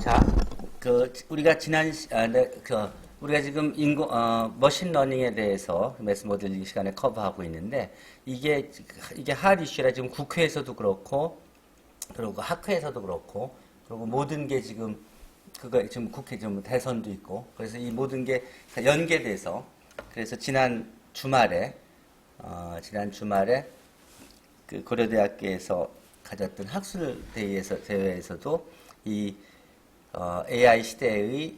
자, 우리가 우리가 지금 머신러닝에 대해서 매스 모델링 시간에 커버하고 있는데, 이게 핫 이슈라 지금 국회에서도 그렇고, 그리고 학회에서도 그렇고, 그리고 모든 게 지금, 지금 국회 지금 대선도 있고, 그래서 이 모든 게 다 연계돼서, 그래서 지난 주말에 그 고려대학교에서 가졌던 학술 대회에서도 이 AI 시대의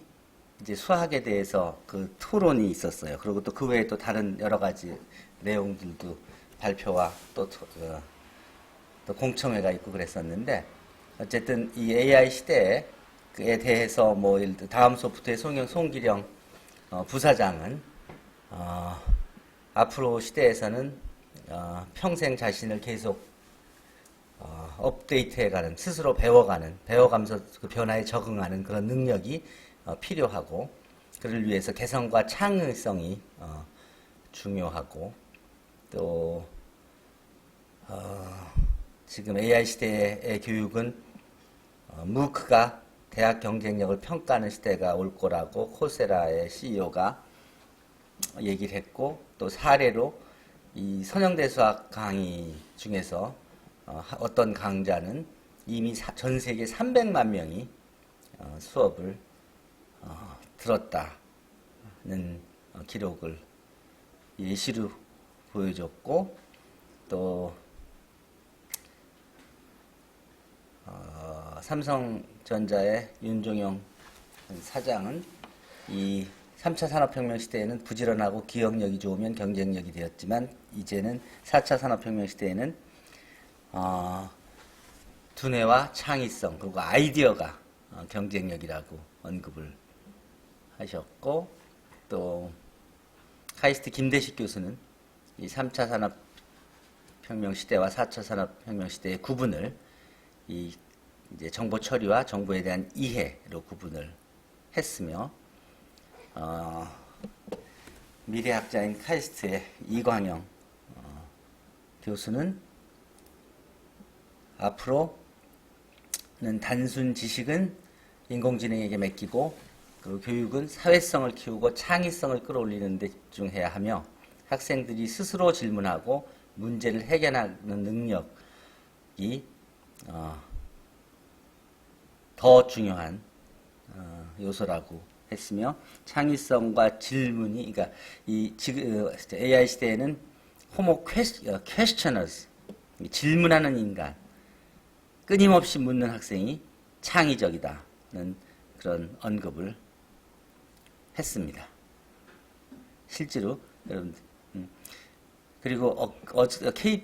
이제 수학에 대해서 그 토론이 있었어요. 그리고 또 그 외에 또 다른 여러 가지 내용들도 발표와 또 공청회가 있고 그랬었는데, 어쨌든 이 AI 시대에 대해서 뭐 예를 들어 다음 소프트의 송기령 부사장은 앞으로 시대에서는 평생 자신을 계속 업데이트해가는, 스스로 배워가면서 그 변화에 적응하는 그런 능력이 필요하고, 그를 위해서 개성과 창의성이 중요하고, 또 지금 AI 시대의 교육은 무크가 대학 경쟁력을 평가하는 시대가 올 거라고 코세라의 CEO가 얘기를 했고, 또 사례로 이 선형대 수학 강의 중에서 어떤 강좌는 이미 전 세계 300만 명이 수업을 들었다는 기록을 예시로 보여줬고, 또 삼성전자의 윤종영 사장은 이 3차 산업혁명 시대에는 부지런하고 기억력이 좋으면 경쟁력이 되었지만, 이제는 4차 산업혁명 시대에는 두뇌와 창의성 그리고 아이디어가 경쟁력이라고 언급을 하셨고, 또 카이스트 김대식 교수는 이 3차 산업혁명 시대와 4차 산업혁명 시대의 구분을 이제 정보 처리와 정보에 대한 이해로 구분을 했으며, 미래학자인 카이스트의 이광영 교수는 앞으로는 단순 지식은 인공지능에게 맡기고, 그리고 교육은 사회성을 키우고 창의성을 끌어올리는 데 집중해야 하며, 학생들이 스스로 질문하고 문제를 해결하는 능력이 더 중요한 요소라고 했으며, 창의성과 질문이, 그러니까 지금 AI 시대에는 호모 퀘스처너스, 질문하는 인간, 끊임없이 묻는 학생이 창의적이다는 그런 언급을 했습니다. 실제로 여러분들, 그리고 어저께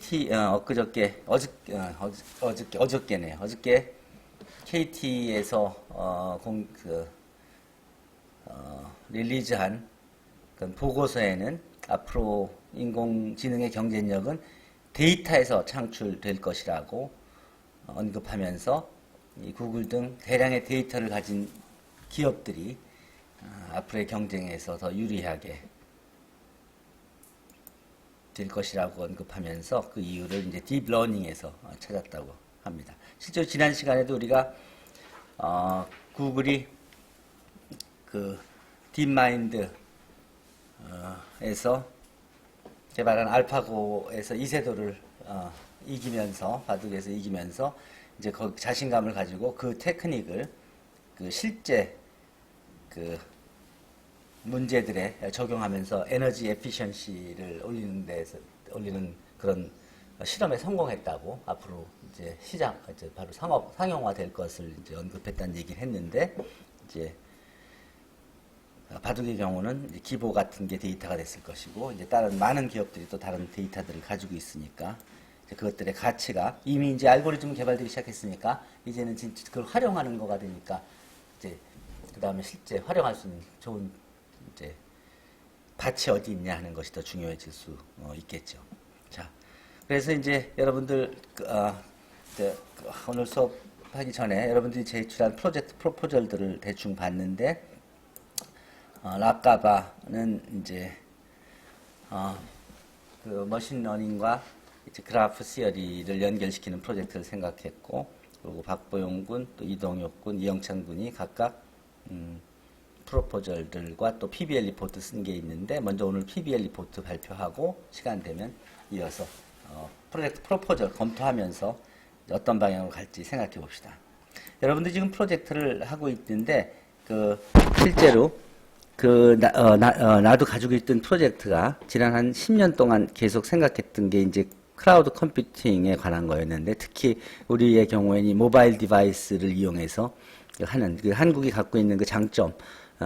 KT에서 릴리즈한 그 보고서에는 앞으로 인공지능의 경쟁력은 데이터에서 창출될 것이라고 언급하면서, 이 구글 등 대량의 데이터를 가진 기업들이 앞으로의 경쟁에서 더 유리하게 될 것이라고 언급하면서, 그 이유를 이제 딥러닝에서 찾았다고 합니다. 실제로 지난 시간에도 우리가 구글이 그 딥마인드에서 개발한 알파고에서 이세돌을 바둑에서 이기면서 이제 자신감을 가지고 그 테크닉을 그 실제 그 문제들에 적용하면서 에너지 에피션시를 올리는 그런 실험에 성공했다고, 앞으로 이제 바로 상용화 될 것을 이제 언급했다는 얘기를 했는데, 이제 바둑의 경우는 이제 기보 같은 게 데이터가 됐을 것이고, 이제 다른 많은 기업들이 또 다른 데이터들을 가지고 있으니까, 이제 그것들의 가치가 이미 이제 알고리즘 개발되기 시작했으니까, 이제는 진짜 그걸 활용하는 거가 되니까, 이제 그 다음에 실제 활용할 수 있는 좋은 이제 밭이 어디 있냐 하는 것이 더 중요해질 수 있겠죠. 자, 그래서 이제 여러분들 오늘 수업하기 전에 여러분들이 제출한 프로젝트 프로포절들을 대충 봤는데, 락가바는 이제 그 머신러닝과 이제 그래프 시어리를 연결시키는 프로젝트를 생각했고, 그리고 박보용 군, 또 이동혁 군, 이영찬 군이 각각 프로포절들과 또 PBL 리포트 쓴 게 있는데, 먼저 오늘 PBL 리포트 발표하고 시간 되면 이어서 프로젝트 프로포절 검토하면서 어떤 방향으로 갈지 생각해 봅시다. 여러분들 지금 프로젝트를 하고 있는데 실제로 나도 가지고 있던 프로젝트가 지난 한 10년 동안 계속 생각했던 게 이제 클라우드 컴퓨팅에 관한 거였는데, 특히 우리의 경우에는 이 모바일 디바이스를 이용해서 하는 한국이 갖고 있는 그 장점,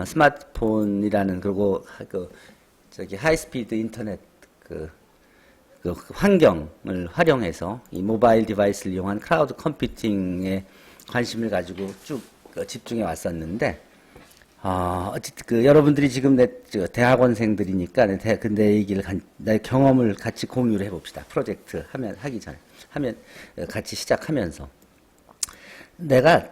스마트폰이라는, 그리고 하이스피드 인터넷 그 환경을 활용해서 이 모바일 디바이스를 이용한 클라우드 컴퓨팅에 관심을 가지고 쭉 집중해 왔었는데, 어쨌든 여러분들이 지금 내 대학원생들이니까 내 얘기를 내 경험을 같이 공유를 해봅시다. 프로젝트 하기 전에 같이 시작하면서 내가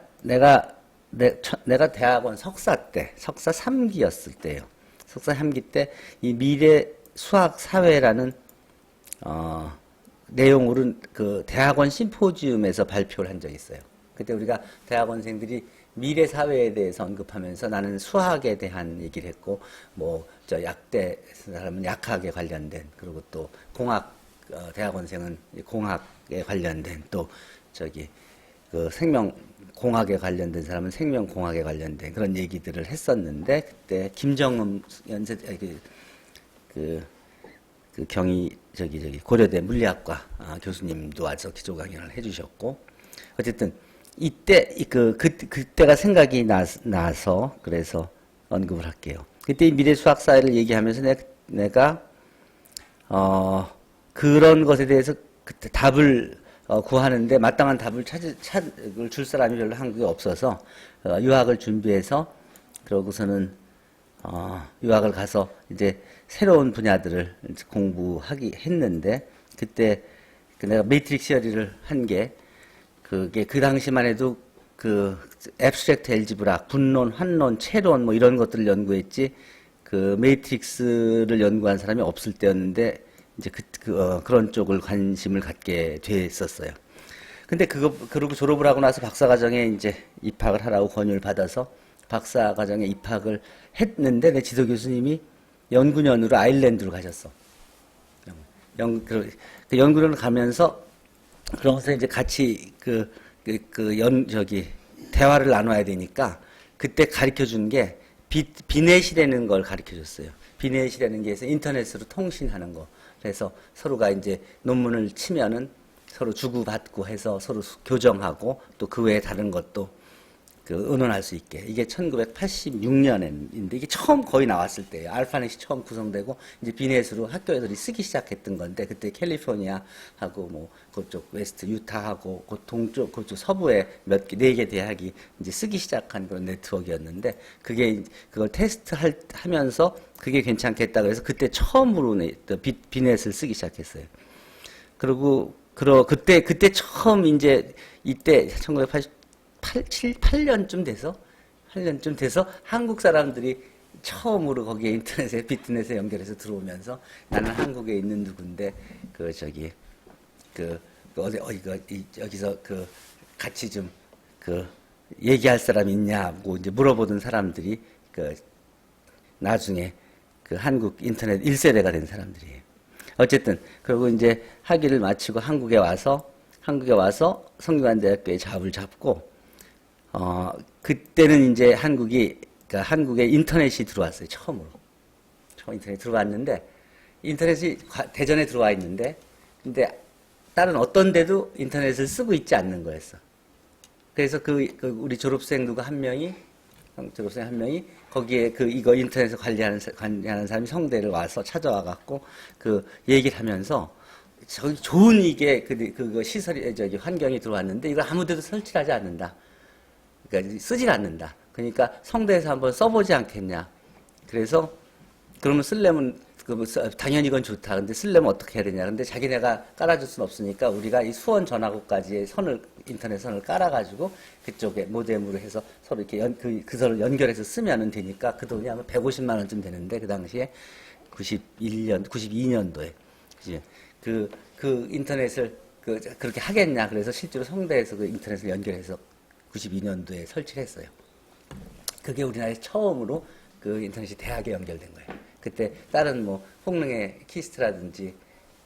대학원 석사 3기였을 때요. 석사 3기 때 이 미래 수학 사회라는 내용으로는 대학원 심포지움에서 발표를 한 적이 있어요. 그때 우리가 대학원생들이 미래 사회에 대해서 언급하면서 나는 수학에 대한 얘기를 했고, 약대 사람은 약학에 관련된, 그리고 또 대학원생은 공학에 관련된, 또 생명공학에 관련된 사람은 생명공학에 관련된 그런 얘기들을 했었는데, 그때 김정음 고려대 물리학과 교수님도 와서 기조 강연을 해주셨고, 어쨌든 그때가 생각이 나서 그래서 언급을 할게요. 그때 미래 수학 사회를 얘기하면서 내가 그런 것에 대해서 그때 답을 구하는데 마땅한 답을 줄 사람이 별로 한국에 없어서 유학을 준비해서, 그러고서는 유학을 가서 이제 새로운 분야들을 공부했는데, 그때 내가 매트릭스 시어리를 한 게, 그게 그 당시만 해도 앱스트랙트 엘지브라, 분론, 환론, 채론 이런 것들을 연구했지, 매트릭스를 연구한 사람이 없을 때였는데, 이제 그런 쪽을 관심을 갖게 됐었어요. 근데 그러고 졸업을 하고 나서 박사과정에 이제 입학을 하라고 권유를 받아서 박사과정에 입학을 했는데, 내 지도 교수님이 연구년으로 아일랜드로 가셨어. 연구년을 가면서, 그러면서 이제 같이 대화를 나눠야 되니까, 그때 가르쳐 준 게 비넷이라는 걸 가르쳐 줬어요. 비넷이라는 게 인터넷으로 통신하는 거. 그래서 서로가 이제 논문을 치면은 서로 주고받고 해서 서로 교정하고, 또 그 외에 다른 것도 의논할 수 있게. 이게 1986년인데 이게 처음 거의 나왔을 때예요. 알파넷이 처음 구성되고 이제 비넷으로 학교에서 쓰기 시작했던 건데, 그때 캘리포니아하고 그쪽 웨스트 유타하고 동쪽 그쪽 서부에 네 개 대학이 이제 쓰기 시작한 그런 네트워크였는데, 그걸 하면서 그게 괜찮겠다 그래서 그때 처음으로 비넷을 쓰기 시작했어요. 그리고 그때 처음 이제 이때 8년쯤 돼서 한국 사람들이 처음으로 거기에 인터넷에 비트넷에 연결해서 들어오면서, 나는 한국에 있는 누군데 여기서 같이 좀 얘기할 사람 있냐고 이제 물어보던 사람들이 나중에 한국 인터넷 1세대가 된 사람들이에요. 어쨌든 그리고 이제 학위를 마치고 한국에 와서 성균관대학교에 잡을 잡고, 그때는 이제 한국에 인터넷이 들어왔어요. 처음 인터넷이 들어왔는데, 인터넷이 대전에 들어와 있는데, 근데 다른 어떤 데도 인터넷을 쓰고 있지 않는 거였어. 그래서 우리 졸업생 한 명이 거기에 이거 인터넷을 관리하는 사람이 성대를 와서 찾아와 갖고 얘기를 하면서, 저기 좋은 이게 시설이 환경이 들어왔는데 이걸 아무데도 설치를 하지 않는다. 그러니까 쓰질 않는다. 그러니까 성대에서 한번 써보지 않겠냐. 그래서 그러면 쓰려면 당연히 이건 좋다. 근데 쓰려면 어떻게 해야 되냐. 근데 자기네가 깔아줄 수는 없으니까 우리가 이 수원 전화국까지의 인터넷 선을 깔아가지고 그쪽에 모뎀으로 해서 서로 이렇게 그 선을 연결해서 쓰면 되니까 그 돈이 아마 150만 원쯤 되는데, 그 당시에 92년도에 그 인터넷을 그렇게 하겠냐. 그래서 실제로 성대에서 그 인터넷을 연결해서 92년도에 설치를 했어요. 그게 우리나라에 처음으로 그 인터넷이 대학에 연결된 거예요. 그때 다른 뭐 홍릉의 키스트라든지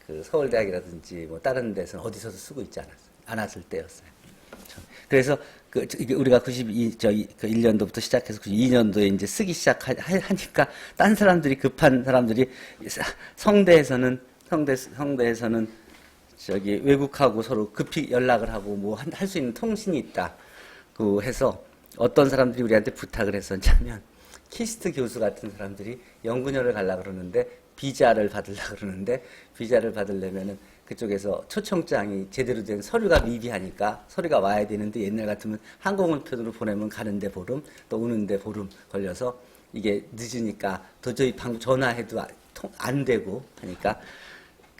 그 서울대학이라든지 뭐 다른 데서는 어디서도 쓰고 있지 않았을 때였어요. 그래서 이게 우리가 1 1년도부터 시작해서 92년도에 이제 쓰기 시작하니까 딴 사람들이 급한 사람들이 성대에서는 외국하고 서로 급히 연락을 하고 뭐 할 수 있는 통신이 있다. 그 해서 어떤 사람들이 우리한테 부탁을 했었냐면 키스트 교수 같은 사람들이 연구년을 가려고 그러는데 비자를 받으려고 그러는데 비자를 받으려면은 그쪽에서 초청장이 제대로 된 서류가 미비하니까 서류가 와야 되는데 옛날 같으면 항공우편으로 보내면 가는데 보름 또 오는데 보름 걸려서 이게 늦으니까 도저히 전화해도 안 되고 하니까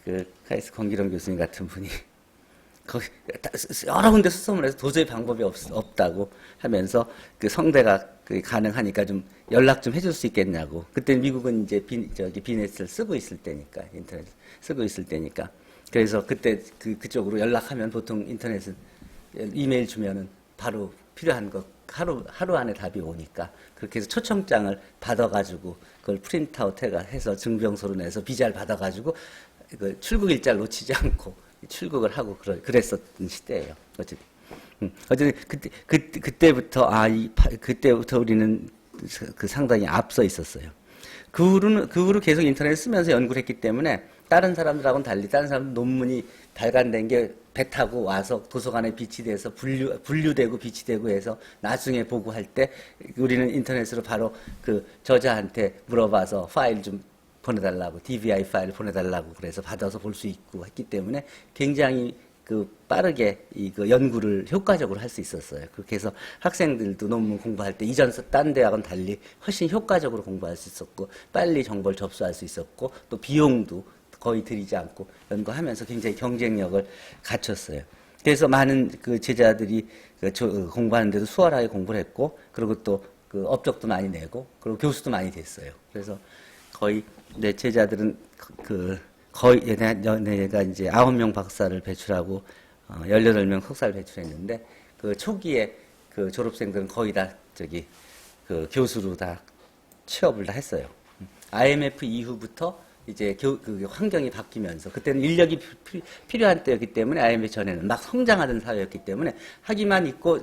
그 카이스트 권기룡 교수님 같은 분이 거기 여러 군데 수소문을 해서 도저히 방법이 없다고 하면서 그 성대가 가능하니까 좀 연락 좀 해줄 수 있겠냐고. 그때 미국은 이제 비넷을 쓰고 있을 때니까 인터넷 쓰고 있을 때니까 그래서 그때 그쪽으로 연락하면 보통 인터넷은 이메일 주면은 바로 필요한 거 하루 안에 답이 오니까 그렇게 해서 초청장을 받아가지고 그걸 프린트아웃 해서 증명서로 내서 비자를 받아가지고 그 출국 일자를 놓치지 않고 출국을 하고 그랬었던 시대예요. 어쨌든 그때부터 그때부터 우리는 상당히 앞서 있었어요. 그 후로 계속 인터넷 쓰면서 연구를 했기 때문에 다른 사람들하고는 달리 다른 사람들 논문이 발간된 게 배 타고 와서 도서관에 비치돼서 분류되고 비치되고 해서 나중에 보고할 때 우리는 인터넷으로 바로 그 저자한테 물어봐서 파일 좀 보내달라고 DVI 파일 보내달라고 그래서 받아서 볼 수 있고 했기 때문에 굉장히 빠르게 연구를 효과적으로 할 수 있었어요. 그렇게 해서 학생들도 논문 공부할 때 이전 딴 대학은 달리 훨씬 효과적으로 공부할 수 있었고 빨리 정보를 접수할 수 있었고 또 비용도 거의 들이지 않고 연구하면서 굉장히 경쟁력을 갖췄어요. 그래서 많은 그 제자들이 공부하는데도 수월하게 공부를 했고 그리고 또 업적도 많이 내고 그리고 교수도 많이 됐어요. 그래서 거의 내 제자들은 거의 내가 이제 9명 박사를 배출하고 18명 석사를 배출했는데 그 초기에 그 졸업생들은 거의 다 그 교수로 다 취업을 다 했어요. IMF 이후부터 이제 환경이 바뀌면서 그때는 인력이 필요한 때였기 때문에 IMF 전에는 막 성장하던 사회였기 때문에 하기만 있고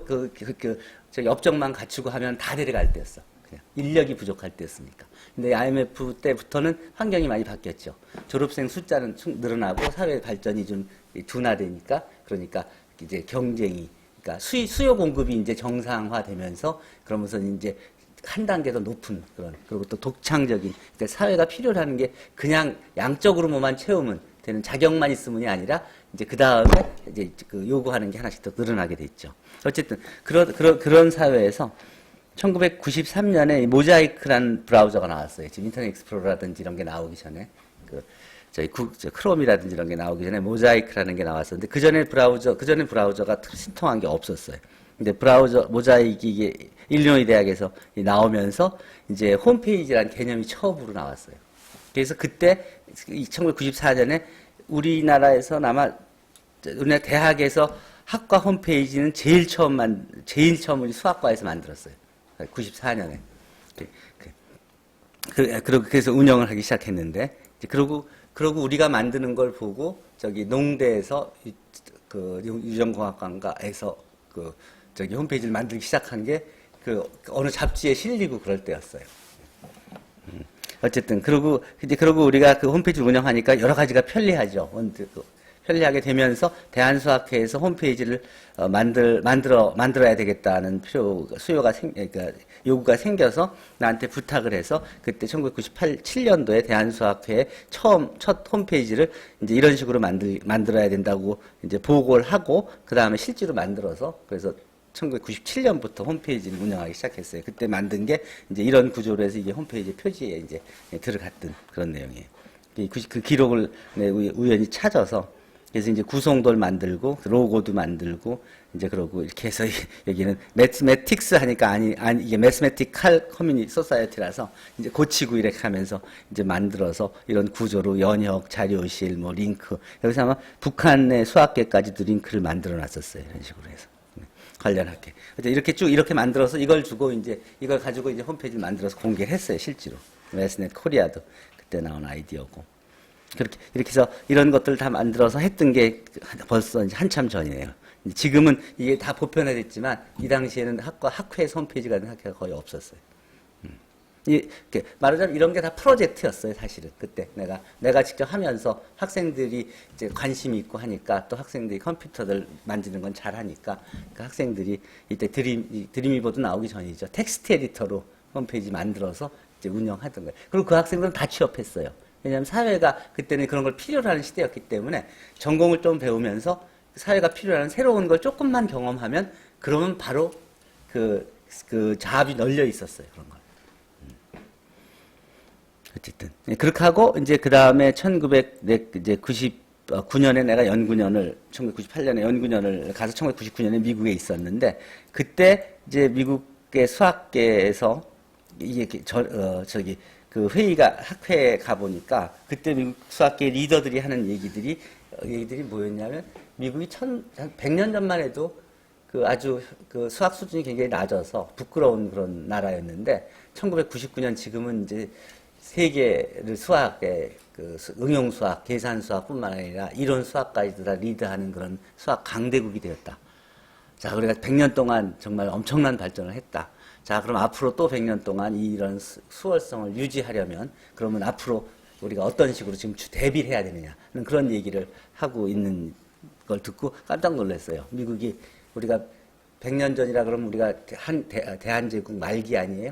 업적만 갖추고 하면 다 데려갈 때였어. 그냥 인력이 부족할 때였으니까. 근데 IMF 때부터는 환경이 많이 바뀌었죠. 졸업생 숫자는 늘어나고 사회 발전이 좀 둔화되니까 그러니까 이제 경쟁이 그러니까 수요 공급이 이제 정상화되면서 그러면서 이제 한 단계 더 높은 그리고 또 독창적인 그러니까 사회가 필요로 하는 게 그냥 양적으로 뭐만 채우면 되는 자격만 있으면이 아니라 이제 그 다음에 이제 요구하는 게 하나씩 더 늘어나게 됐죠. 어쨌든 그런 사회에서 1993년에 모자이크라는 브라우저가 나왔어요. 지금 인터넷 익스플로러라든지 이런 게 나오기 전에 저희 크롬이라든지 이런 게 나오기 전에 모자이크라는 게 나왔었는데 그 전에 브라우저가 신통한 게 없었어요. 근데 모자이크 이게 일리노이 대학에서 나오면서 이제 홈페이지라는 개념이 처음으로 나왔어요. 그래서 그때 1994년에 우리나라 대학에서 학과 홈페이지는 제일 처음 수학과에서 만들었어요. 94년에. 그래서 운영을 하기 시작했는데, 그러고 우리가 만드는 걸 보고, 농대에서, 유전공학과에서, 홈페이지를 만들기 시작한 게, 어느 잡지에 실리고 그럴 때였어요. 어쨌든, 그러고 우리가 그 홈페이지를 운영하니까 여러 가지가 편리하죠. 편리하게 되면서 대한수학회에서 홈페이지를 만들어야 되겠다는 그러니까 요구가 생겨서 나한테 부탁을 해서 그때 1997년도에 대한수학회에 첫 홈페이지를 이제 이런 식으로 만들어야 된다고 이제 보고를 하고 그 다음에 실제로 만들어서 그래서 1997년부터 홈페이지를 운영하기 시작했어요. 그때 만든 게 이제 이런 구조로 해서 이게 홈페이지 표지에 이제 들어갔던 그런 내용이에요. 그 기록을 우연히 찾아서 그래서 이제 구성도를 만들고 로고도 만들고 이제 그러고 이렇게 해서 여기는 매스매틱스 하니까 아니 이게 매스매티컬 커뮤니티 소사이어티라서 이제 고치고 이렇게 하면서 이제 만들어서 이런 구조로 연혁, 자료실, 뭐 링크 여기서 아마 북한의 수학계까지도 링크를 만들어 놨었어요. 이런 식으로 해서 관련하게. 이렇게 쭉 이렇게 만들어서 이걸 주고 이제 이걸 가지고 이제 홈페이지를 만들어서 공개를 했어요. 실제로. 매스넷 코리아도 그때 나온 아이디어고. 이렇게 해서 이런 것들을 다 만들어서 했던 게 벌써 이제 한참 전이에요. 지금은 이게 다 보편화됐지만 이 당시에는 학회 홈페이지 같은 학회가 거의 없었어요. 말하자면 이런 게 다 프로젝트였어요, 사실은. 그때 내가 직접 하면서 학생들이 이제 관심이 있고 하니까 또 학생들이 컴퓨터들 만지는 건 잘하니까 그 학생들이 이때 드림이보드 나오기 전이죠. 텍스트 에디터로 홈페이지 만들어서 이제 운영하던 거예요. 그리고 그 학생들은 다 취업했어요. 왜냐하면 사회가 그때는 그런 걸 필요로 하는 시대였기 때문에 전공을 좀 배우면서 사회가 필요로 하는 새로운 걸 조금만 경험하면 그러면 바로 그 자합이 널려 있었어요. 그런 걸. 어쨌든. 그렇게 하고 이제 그 다음에 1999년에 내가 연구년을 1998년에 연구년을 가서 1999년에 미국에 있었는데 그때 이제 미국의 수학계에서 이게 그 회의가 학회에 가 보니까 그때 미국 수학계 리더들이 하는 얘기들이 뭐였냐면 미국이 100년 전만 해도 그 아주 그 수학 수준이 굉장히 낮아서 부끄러운 그런 나라였는데 1999년 지금은 이제 세계를 수학의 그 응용 수학, 계산 수학뿐만 아니라 이론 수학까지도 다 리드하는 그런 수학 강대국이 되었다. 자, 우리가 100년 동안 정말 엄청난 발전을 했다. 자, 그럼 앞으로 또 100년 동안 이런 수월성을 유지하려면 그러면 앞으로 우리가 어떤 식으로 지금 대비를 해야 되느냐 하는 그런 얘기를 하고 있는 걸 듣고 깜짝 놀랐어요. 미국이 우리가 100년 전이라 그러면 우리가 대한제국 말기 아니에요?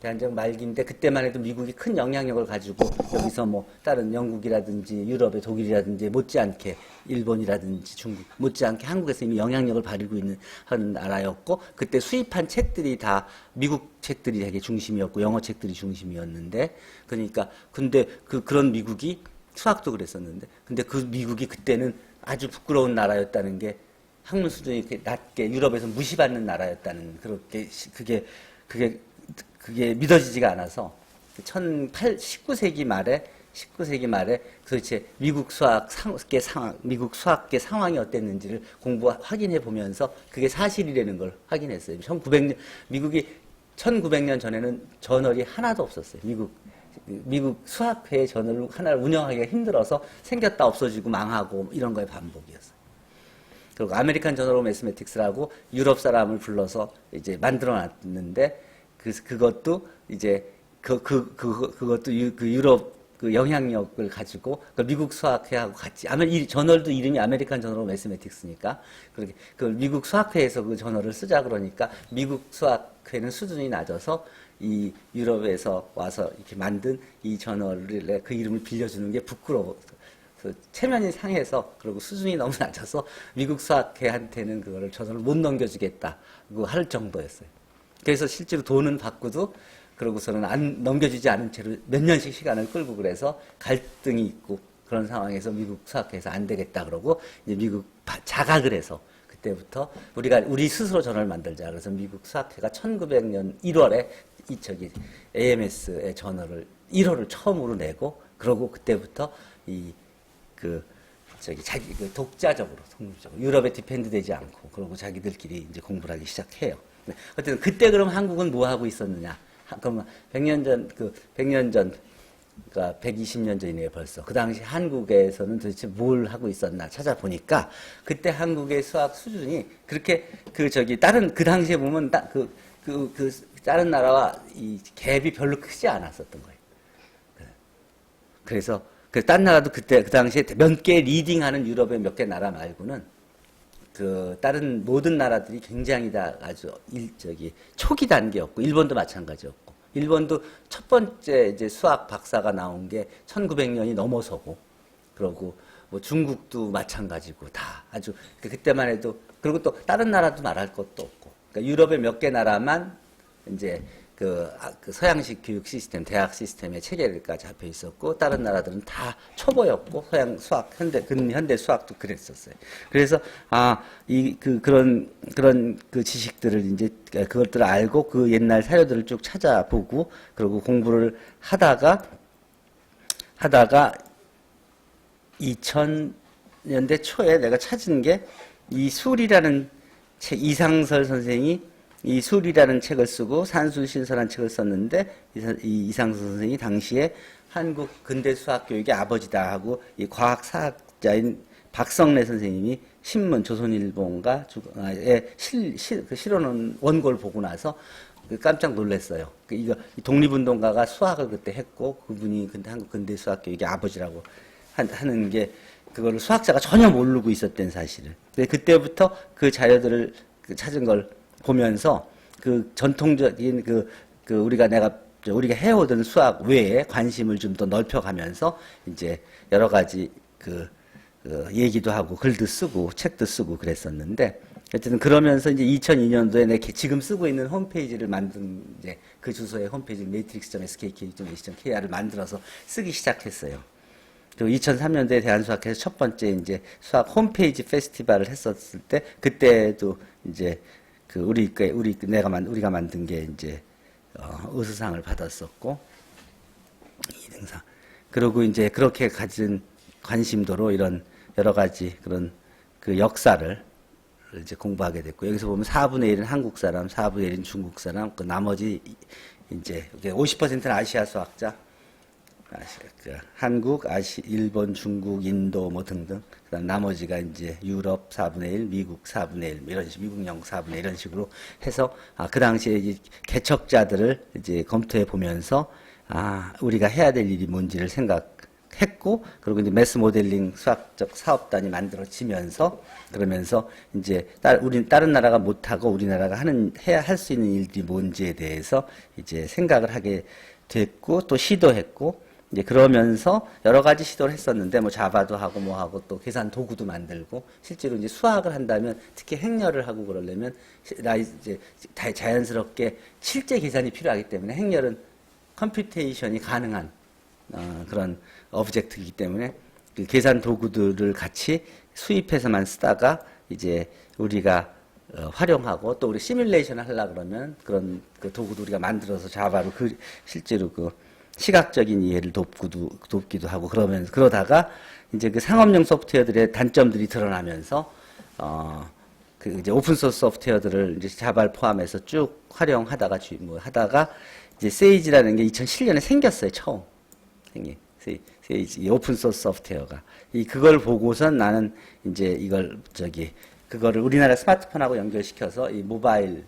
대한제국 말기인데 그때만 해도 미국이 큰 영향력을 가지고 여기서 뭐 다른 영국이라든지 유럽의 독일이라든지 못지않게 일본이라든지 중국 못지않게 한국에서 이미 영향력을 발휘하고 있는 하는 나라였고 그때 수입한 책들이 다 미국 책들이 되게 중심이었고 영어 책들이 중심이었는데 그러니까 근데 그런 미국이 수학도 그랬었는데 근데 그 미국이 그때는 아주 부끄러운 나라였다는 게 학문 수준이 이렇게 낮게 유럽에서 무시받는 나라였다는 그렇게 그게 믿어지지가 않아서 19세기 말에 도대체 미국 수학계 상황이 어땠는지를 확인해 보면서 그게 사실이라는 걸 확인했어요. 미국이 1900년 전에는 저널이 하나도 없었어요. 미국 수학회 저널 하나를 운영하기가 힘들어서 생겼다 없어지고 망하고 이런 거의 반복이었어요. 그리고 아메리칸 저널 오브 매스매틱스라고 유럽 사람을 불러서 이제 만들어 놨는데 그것도 이제 그것도 유럽 그 영향력을 가지고 그 미국 수학회하고 같이 이 저널도 이름이 아메리칸 저널 오브 매스매틱스니까 그렇게 그 미국 수학회에서 그 저널을 쓰자 그러니까 미국 수학회는 수준이 낮아서 이 유럽에서 와서 이렇게 만든 이 저널을 그 이름을 빌려주는 게 부끄러워. 체면이 상해서 그리고 수준이 너무 낮아서 미국 수학회한테는 그거를 저널을 못 넘겨주겠다고 할 정도였어요. 그래서 실제로 돈은 받고도 그러고서는 안 넘겨주지 않은 채로 몇 년씩 시간을 끌고 그래서 갈등이 있고 그런 상황에서 미국 수학회에서 안 되겠다 그러고 이제 미국 자각을 해서 그때부터 우리 스스로 저널을 만들자 그래서 미국 수학회가 1900년 1월에 AMS의 저널을 1호를 처음으로 내고 그러고 그때부터 자기 독자적으로 유럽에 디펜드되지 않고 그러고 자기들끼리 이제 공부를 하기 시작해요. 어쨌든 그때 그럼 한국은 뭐 하고 있었느냐? 그러면 100년 전, 그러니까 120년 전이네요, 벌써. 그 당시 한국에서는 도대체 뭘 하고 있었나 찾아보니까 그때 한국의 수학 수준이 그렇게 그 당시에 보면 다른 나라와 이 갭이 별로 크지 않았었던 거예요. 그래서 딴 나라도 그 당시에 몇 개 리딩하는 유럽의 몇 개 나라 말고는 다른 모든 나라들이 굉장히 다 아주 초기 단계였고, 일본도 마찬가지였고, 일본도 첫 번째 이제 수학 박사가 나온 게 1900년이 넘어서고, 그러고 뭐 중국도 마찬가지고, 다 아주, 그때만 해도, 그리고 또 다른 나라도 말할 것도 없고, 그러니까 유럽의 몇 개 나라만 이제 그 서양식 교육 시스템, 대학 시스템의 체계가 잡혀 있었고, 다른 나라들은 다 초보였고, 서양 수학, 현대 수학도 그랬었어요. 그래서, 그런 그 지식들을 이제, 그것들을 알고, 그 옛날 사료들을 쭉 찾아보고, 그리고 공부를 하다가 2000년대 초에 내가 찾은 게, 이술이라는 책, 이상설 선생이 이술이라는 책을 쓰고 산술신설한 책을 썼는데 이 이상설 선생이 당시에 한국 근대 수학 교육의 아버지다 하고 이 과학사학자인 박성래 선생님이 신문 조선일보인가에 그 실어놓은 원고를 보고 나서 깜짝 놀랐어요. 이거 독립운동가가 수학을 그때 했고 그분이 근데 한국 근대 수학 교육의 아버지라고 하는 게 그거를 수학자가 전혀 모르고 있었던 사실을. 그때부터 그 자료들을 찾은 걸 보면서 그 전통적인 우리가 해오던 수학 외에 관심을 좀 더 넓혀가면서 이제 여러 가지 얘기도 하고 글도 쓰고 책도 쓰고 그랬었는데 어쨌든 그러면서 이제 2002년도에 내 지금 쓰고 있는 홈페이지를 만든 이제 그 주소의 홈페이지 matrix.skk.ac.kr을 만들어서 쓰기 시작했어요. 그리고 2003년도에 대한수학회에서 첫 번째 이제 수학 홈페이지 페스티벌을 했었을 때 그때도 이제 우리가 만든 게 이제 의수상을 받았었고 2등상. 그리고 이제 그렇게 가진 관심도로 이런 여러 가지 그런 그 역사를 이제 공부하게 됐고 여기서 보면 4분의 1은 한국 사람, 4분의 1은 중국 사람, 그 나머지 이제 50%는 아시아 수학자. 한국, 일본, 중국, 인도 뭐 등등. 그다음 나머지가 이제 유럽 4분의 1, 미국 4분의 1, 이런 식으로 미국, 영국 4분의 1 이런 식으로 해서 그 당시에 이제 개척자들을 이제 검토해 보면서 우리가 해야 될 일이 뭔지를 생각했고 그리고 이제 매스 모델링 수학적 사업단이 만들어지면서 그러면서 이제 다른 나라가 못하고 우리나라가 할 수 있는 일들이 뭔지에 대해서 이제 생각을 하게 됐고 또 시도했고 이제 그러면서 여러 가지 시도를 했었는데 뭐 자바도 하고 뭐 하고 또 계산 도구도 만들고 실제로 이제 수학을 한다면 특히 행렬을 하고 그러려면 이제 자연스럽게 실제 계산이 필요하기 때문에 행렬은 컴퓨테이션이 가능한 그런 오브젝트이기 때문에 그 계산 도구들을 같이 수입해서만 쓰다가 이제 우리가 활용하고 또 우리 시뮬레이션을 하려고 그러면 그런 그 도구도 우리가 만들어서 자바로 실제로 시각적인 이해를 돕기도 하고 그러다가 이제 그 상업용 소프트웨어들의 단점들이 드러나면서 이제 오픈소스 소프트웨어들을 이제 자바를 포함해서 쭉 활용하다가 이제 세이지라는 게 2007년에 생겼어요. 처음 생긴 세이지 오픈소스 소프트웨어가 그걸 보고선 나는 이제 그거를 우리나라 스마트폰하고 연결시켜서 이 모바일에서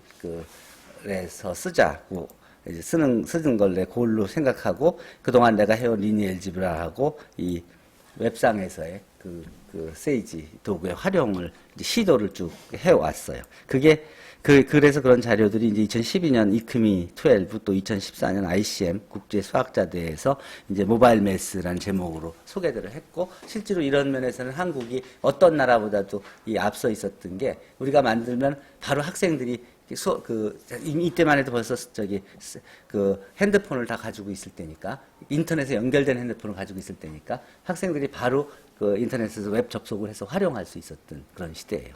쓰자고 이제 쓰는 걸 내 골로 생각하고 그동안 내가 해온 리니어 엘지브라하고 이 웹상에서의 그 세이지 도구의 활용을 이제 시도를 쭉 해왔어요. 그래서 그런 자료들이 이제 2012년 이크미 12 또 2014년 ICM 국제 수학자대회에서 이제 모바일 매스라는 제목으로 소개들을 했고 실제로 이런 면에서는 한국이 어떤 나라보다도 앞서 있었던 게 우리가 만들면 바로 학생들이 이때만 해도 벌써 핸드폰을 다 가지고 있을 때니까 인터넷에 연결된 핸드폰을 가지고 있을 때니까 학생들이 바로 인터넷에서 웹 접속을 해서 활용할 수 있었던 그런 시대예요.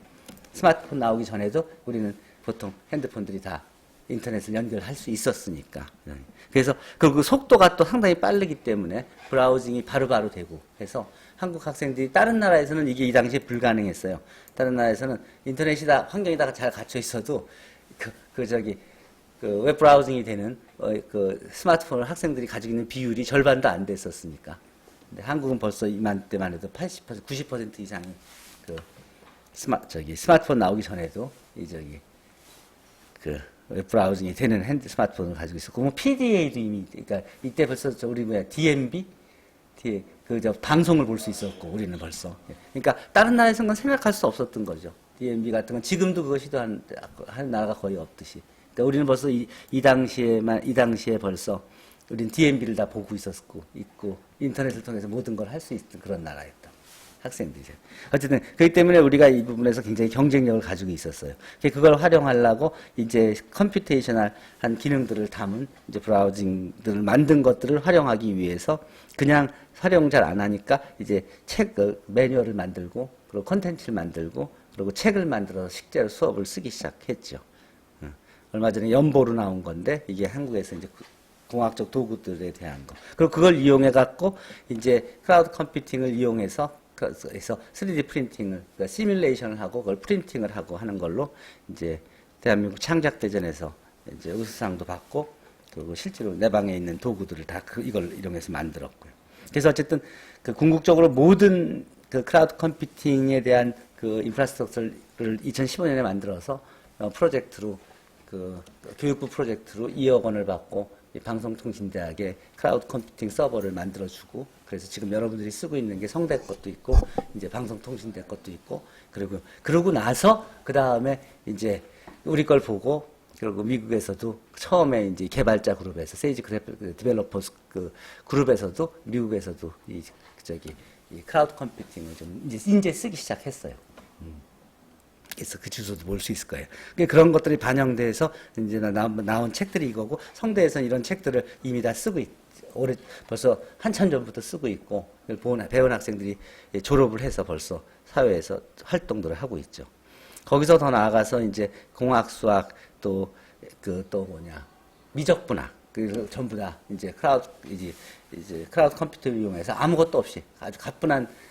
스마트폰 나오기 전에도 우리는 보통 핸드폰들이 다 인터넷을 연결할 수 있었으니까. 그래서 그 속도가 또 상당히 빠르기 때문에 브라우징이 바로바로 되고 해서 한국 학생들이 다른 나라에서는 이게 이 당시에 불가능했어요. 다른 나라에서는 인터넷이 환경이 다 잘 갖춰 있어도 웹 브라우징이 되는 스마트폰을 학생들이 가지고 있는 비율이 절반도 안 됐었으니까. 근데 한국은 벌써 이맘때만 해도 80%, 90% 이상이 스마트폰 나오기 전에도 웹 브라우징이 되는 스마트폰을 가지고 있었고, 뭐 PDA도 이미, 그러니까 이때 벌써 DMB? 방송을 볼 수 있었고, 우리는 벌써. 그러니까 다른 나라에서는 생각할 수 없었던 거죠. DMB 같은 건 지금도 그거 시도하는 나라가 거의 없듯이. 그러니까 우리는 벌써 이 당시에 벌써 우리는 DMB를 다 보고 있고, 인터넷을 통해서 모든 걸 할 수 있던 그런 나라였다. 학생들이죠. 어쨌든 그렇기 때문에 우리가 이 부분에서 굉장히 경쟁력을 가지고 있었어요. 그걸 활용하려고 이제 컴퓨테이셔널한 기능들을 담은 이제 브라우징들을 만든 것들을 활용하기 위해서 그냥 활용 잘 안 하니까 이제 책 매뉴얼을 만들고 그리고 콘텐츠를 만들고 그리고 책을 만들어서 실제로 수업을 쓰기 시작했죠. 얼마 전에 연보로 나온 건데 이게 한국에서 이제 공학적 도구들에 대한 거. 그리고 그걸 이용해 갖고 이제 클라우드 컴퓨팅을 이용해서 그래서 3D 프린팅을 그러니까 시뮬레이션을 하고 그걸 프린팅을 하고 하는 걸로 이제 대한민국 창작대전에서 이제 우수상도 받고 그리고 실제로 내 방에 있는 도구들을 다 이걸 이용해서 만들었고요. 그래서 어쨌든 그 궁극적으로 모든 그 클라우드 컴퓨팅에 대한 그 인프라스트럭처를 2015년에 만들어서 프로젝트로 그 교육부 프로젝트로 2억 원을 받고 방송통신대학에 클라우드 컴퓨팅 서버를 만들어주고 그래서 지금 여러분들이 쓰고 있는 게 성대 것도 있고 이제 방송통신대 것도 있고 그러고 나서 그 다음에 이제 우리 걸 보고 그리고 미국에서도 처음에 이제 개발자 그룹에서 세이지 디벨로퍼스 그 그룹에서도 미국에서도 이 클라우드 컴퓨팅을 좀 이제 쓰기 시작했어요. 그래서 그 주소도 볼 수 있을 거예요. 그런 것들이 반영돼서 이제 나온 책들이 이거고 성대에서는 이런 책들을 이미 다 쓰고 벌써 한참 전부터 쓰고 있고 배운 학생들이 졸업을 해서 벌써 사회에서 활동들을 하고 있죠. 거기서 더 나아가서 이제 공학, 수학 또 미적분학 전부 다 이제 클라우드 컴퓨터를 이용해서 아무것도 없이 아주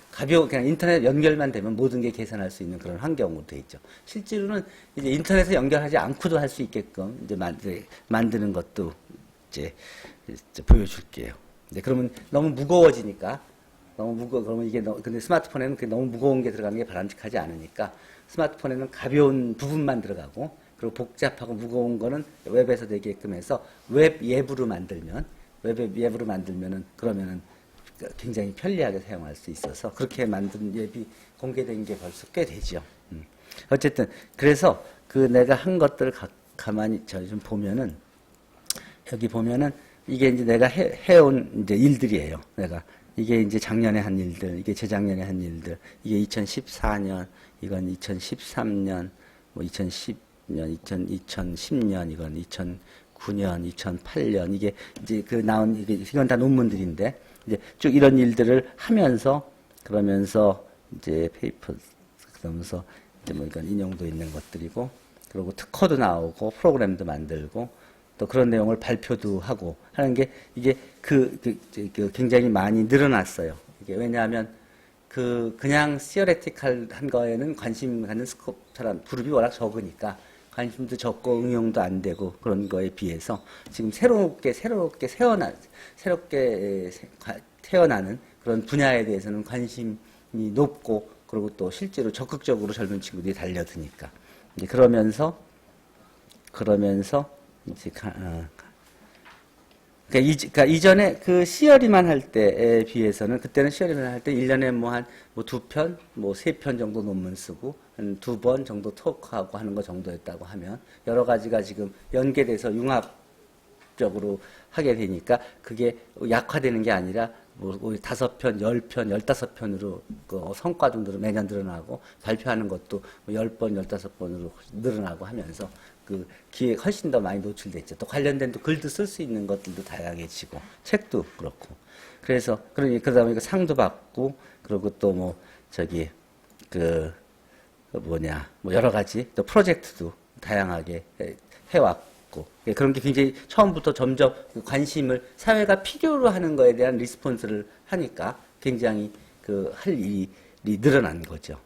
가벼운 그냥 인터넷 연결만 되면 모든 게 계산할 수 있는 그런 환경으로 되어 있죠. 실제로는 이제 인터넷에 연결하지 않고도 할 수 있게끔 이제 만드는 것도 이제 보여줄게요. 네, 그러면 너무 무거워지니까 그러면 이게 근데 스마트폰에는 너무 무거운 게 들어가는 게 바람직하지 않으니까 스마트폰에는 가벼운 부분만 들어가고 그리고 복잡하고 무거운 거는 웹에서 되게끔 해서 웹 앱으로 만들면은 그러면은 굉장히 편리하게 사용할 수 있어서 그렇게 만든 앱이 공개된 게 벌써 꽤 되죠. 어쨌든 그래서 그 내가 한 것들을 가만히 좀 보면은 여기 보면은 이게 이제 내가 해온 이제 일들이에요. 이게 이제 작년에 한 일들, 이게 재작년에 한 일들, 이게 2014년, 이건 2013년, 뭐 2010년, 2010년, 이건 2009년, 2008년, 이게 이제 이건 다 논문들인데, 이제 쭉 이런 일들을 그러면서 이제 페이퍼, 그러면서 이제 뭐 이건 인용도 있는 것들이고, 그리고 특허도 나오고, 프로그램도 만들고, 또 그런 내용을 발표도 하고 하는 게 이게 굉장히 많이 늘어났어요. 이게 왜냐하면 그냥 시어레티컬한 거에는 관심 갖는 그룹이 워낙 적으니까 관심도 적고 응용도 안 되고 그런 거에 비해서 지금 새롭게 태어나는 그런 분야에 대해서는 관심이 높고 그리고 또 실제로 적극적으로 젊은 친구들이 달려드니까 이제 그러면서 이제 그러니까 이전에 그 시어리만 할 때에 비해서는 그때는 시어리만 할 때 1년에 뭐 2편, 뭐 3편 정도 논문 쓰고 한 2번 정도 토크하고 하는 거 정도였다고 하면 여러 가지가 지금 연계돼서 융합적으로 하게 되니까 그게 약화되는 게 아니라 뭐 5편, 10편, 15편으로 그 성과도 매년 늘어나고 발표하는 것도 10번, 15번으로 늘어나고 하면서 그 기회에 훨씬 더 많이 노출됐죠. 또 관련된 또 글도 쓸 수 있는 것들도 다양해지고 책도 그렇고 그러다 보니까 상도 받고 그리고 또 뭐 여러 가지 또 프로젝트도 다양하게 해왔고 그런 게 굉장히 처음부터 점점 관심을 사회가 필요로 하는 거에 대한 리스폰스를 하니까 굉장히 할 일이 늘어난 거죠.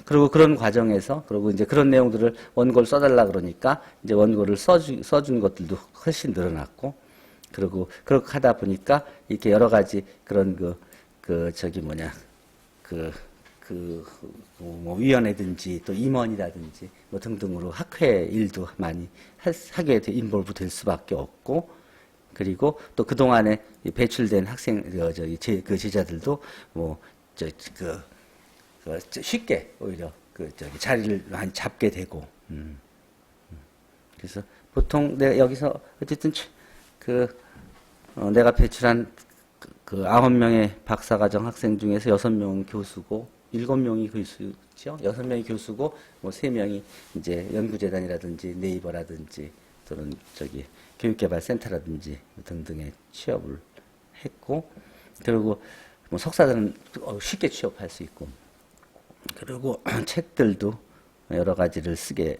그리고 그런 과정에서, 그리고 이제 그런 내용들을 원고를 써달라 그러니까, 이제 원고를 써준 것들도 훨씬 늘어났고, 그렇게 하다 보니까, 이렇게 여러 가지 그런 위원회든지, 또 임원이라든지, 뭐 등등으로 학회 일도 많이 하게 인볼브 될 수밖에 없고, 그리고 또 그동안에 배출된 제자들도 쉽게 오히려 자리를 많이 잡게 되고, 그래서 보통 내가 여기서 어쨌든 내가 배출한 그 9명의 박사과정 학생 중에서 6명은 교수고 7명이 교수죠. 6명이 교수고 뭐 3명이 이제 연구재단이라든지 네이버라든지 또는 저기 교육개발센터라든지 등등에 취업을 했고, 그리고 뭐 석사들은 쉽게 취업할 수 있고, 그리고 책들도 여러 가지를 쓰게